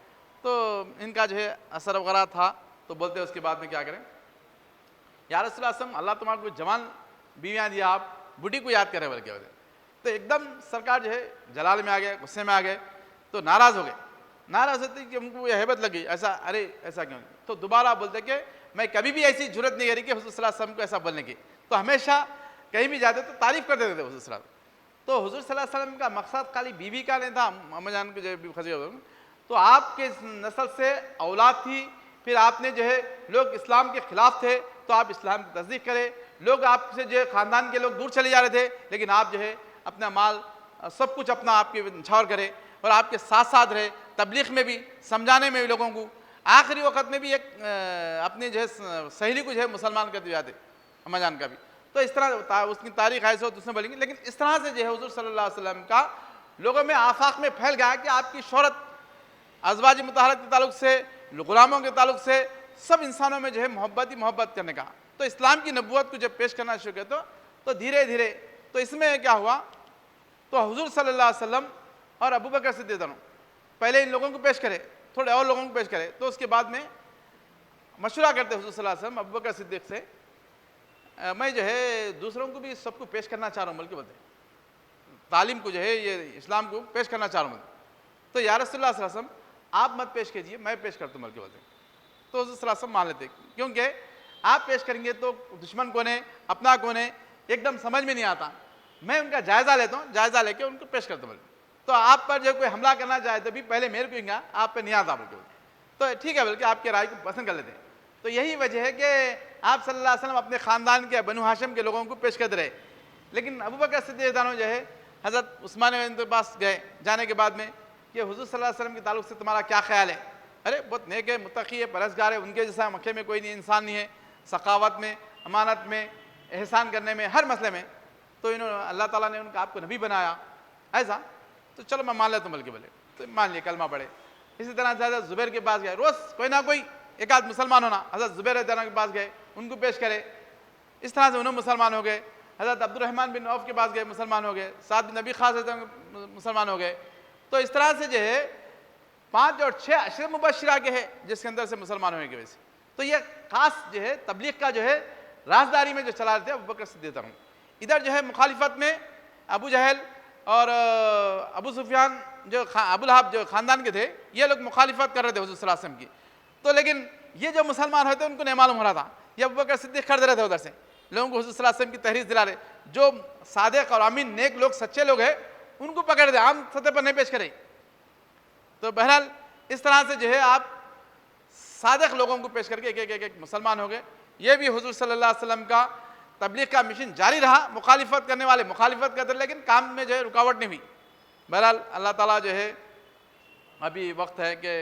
तो इनका जो है असर वगैरह था, तो बोलते उसके बाद में क्या करें, या रसूल अल्लाह अल्लाह तुम्हारे को जवान बीवियाँ दिया, आप बूढ़ी को याद करें बोल के बोलते। तो एकदम सरकार जो है जलाल में आ गए, गुस्से में आ गए, तो नाराज़ हो गए। नाराज़ होते कि उनको ये हैबत लगी, ऐसा अरे ऐसा क्यों। तो दोबारा बोलते कि मैं कभी भी ऐसी जरूरत नहीं करी कि हुज़ूर सल्लल्लाहु अलैहि वसल्लम को ऐसा बोलने की। तो हमेशा कहीं भी जाते तो तारीफ़ करते थे हुज़ूर सल्लल्लाहु अलैहि वसल्लम। तो हुज़ूर सल्लल्लाहु अलैहि वसल्लम का मकसद खाली बीवी का नहीं था, अम्माजान को जो है बीबी खदीजा, तो आपके नस्ल से औलाद थी, फिर आपने जो है लोग इस्लाम के ख़िलाफ़ थे तो आप इस्लाम की तस्दीक करें, लोग आपसे जो है ख़ानदान के लोग दूर चले जा रहे थे, लेकिन आप जो है अपना माल सब कुछ अपना आपके न्छावर करें और आपके साथ साथ रहे, तबलीग में भी, समझाने में भी लोगों को। आखिरी वक्त में भी एक अपनी जो है सहेली को जो है मुसलमान कर दिया थे अम्माजान का भी। तो इस तरह उसकी तारीख़ ऐसे हो तो उसने बोलेंगे, लेकिन इस तरह से जो है हुज़ूर सल्लल्लाहु अलैहि वसल्लम का लोगों में आफाक में फैल गया कि आपकी शोहरत अज़वाज मुतहहरत के ताल्लुक से, ग़ुलामों के ताल्लुक से, सब इंसानों में जो है मोहब्बत ही मोहब्बत करने का। तो इस्लाम की नबूवत को जब पेश करना शुरू किया तो धीरे धीरे तो इसमें क्या हुआ, तो हुज़ूर सल्लल्लाहु अलैहि वसल्लम और अबू बकर सिद्दीक़ पहले इन लोगों को पेश करे, थोड़े और लोगों को पेश करे, तो उसके बाद में मशवरा करते हुज़ूर सल्लल्लाहु अलैहि वसल्लम अबू बकर सिद्दीक़ से, मैं जो है दूसरों को भी सबको पेश करना चाह रहा हूँ बल्कि बोलते तालीम को जो है ये इस्लाम को पेश करना चाह रहा हूँ। तो या रसूलुल्लाह सल्लल्लाहु अलैहि वसल्लम आप मत पेश कीजिए, मैं पेश करता हूँ बल्कि बोलते। तो हुज़ूर सल्लल्लाहु अलैहि वसल्लम मान लेते, क्योंकि आप पेश करेंगे तो दुश्मन कौन है अपना कौन है एकदम समझ में नहीं आता, मैं उनका जायज़ा लेता हूँ, जायज़ा लेके उनको पेश करता हूँ। तो आप पर जो कोई हमला करना चाहे तो भी पहले मेरे को कहेंगे, आप पे नहीं आता बल्कि, तो ठीक है बल्कि आपकी राय को पसंद कर लेते हैं। तो यही वजह है कि आप सल्लल्लाहु अलैहि वसल्लम अपने ख़ानदान के बनु हाशिम के लोगों को पेश करते रहे। लेकिन अबू बकर सिद्दीक़ जो है हज़रत उस्मान के पास गए, जाने के बाद में कि हुज़ूर सल्लल्लाहु अलैहि वसल्लम के ताल्लुक से तुम्हारा क्या ख्याल है, अरे बहुत नेक है, मुत्तकी है, परहेज़गार है, उनके जैसा मक्के में कोई नहीं इंसान नहीं है, सखावत में, अमानत में, एहसान करने में, हर मसले में। तो इन्होंने अल्लाह ताला ने उनका आपको नबी बनाया ऐसा, तो चलो मैं मान लेता हूँ बल्कि बोले, तो मान लिया कलमा पढ़े। इसी तरह से हज़रत ज़ुबैर के पास गए, रोज़ कोई ना कोई एक आध मुसलमान होना, हज़रत ज़ुबैर के पास गए, उनको पेश करे, इस तरह से उन्होंने मुसलमान हो गए। हज़रत अब्दुर्रहमान बिन औफ के पास गए, मुसलमान हो गए। साद बिन नबी ख़ास मुसलमान हो गए। तो इस तरह से जो है 5 और 6 अशर मुबशरा के हैं जिसके अंदर से मुसलमान होने की वजह से। तो ये खास जो है तबलीग का जो है राजदारी में जो चला रहे थे अबू बकर सिद्दीक़। इधर जो है मुखालिफत में अबू जहल और अबू सुफियान जो अबू लहब जो ख़ानदान के थे, ये लोग मुखालिफत कर रहे थे हुज़ूर सल्लल्लाहु अलैहि वसल्लम की। तो लेकिन ये जो मुसलमान होते उनको नहीं मालूम हो रहा था, ये अबू बकर सिद्दीक़ कर दे रहे थे उधर से लोगों को हुज़ूर सल्लल्लाहु अलैहि वसल्लम की तहरीर दिला रहे। जो सादिक़ और अमीन नेक लोग सच्चे लोग हैं उनको पकड़ दे, आम सतह पर नहीं पेश करें। तो बहरहाल इस तरह से जो है आप सादिक़ लोगों को पेश करके एक मुसलमान हो गए। ये भी हुज़ूर सल्लल्लाहु अलैहि वसल्लम का तबलीग का मिशन जारी रहा। मुखालिफत करने वाले मुखालिफत करते लेकिन काम में जो है रुकावट नहीं हुई। बहरहाल अल्लाह ताला जो है अभी वक्त है कि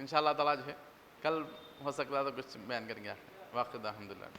इंशाअल्लाह ताला जो है कल हो सकता है तो कुछ बयान करेंगे। वाक़िदा अल्हम्दुलिल्लाह।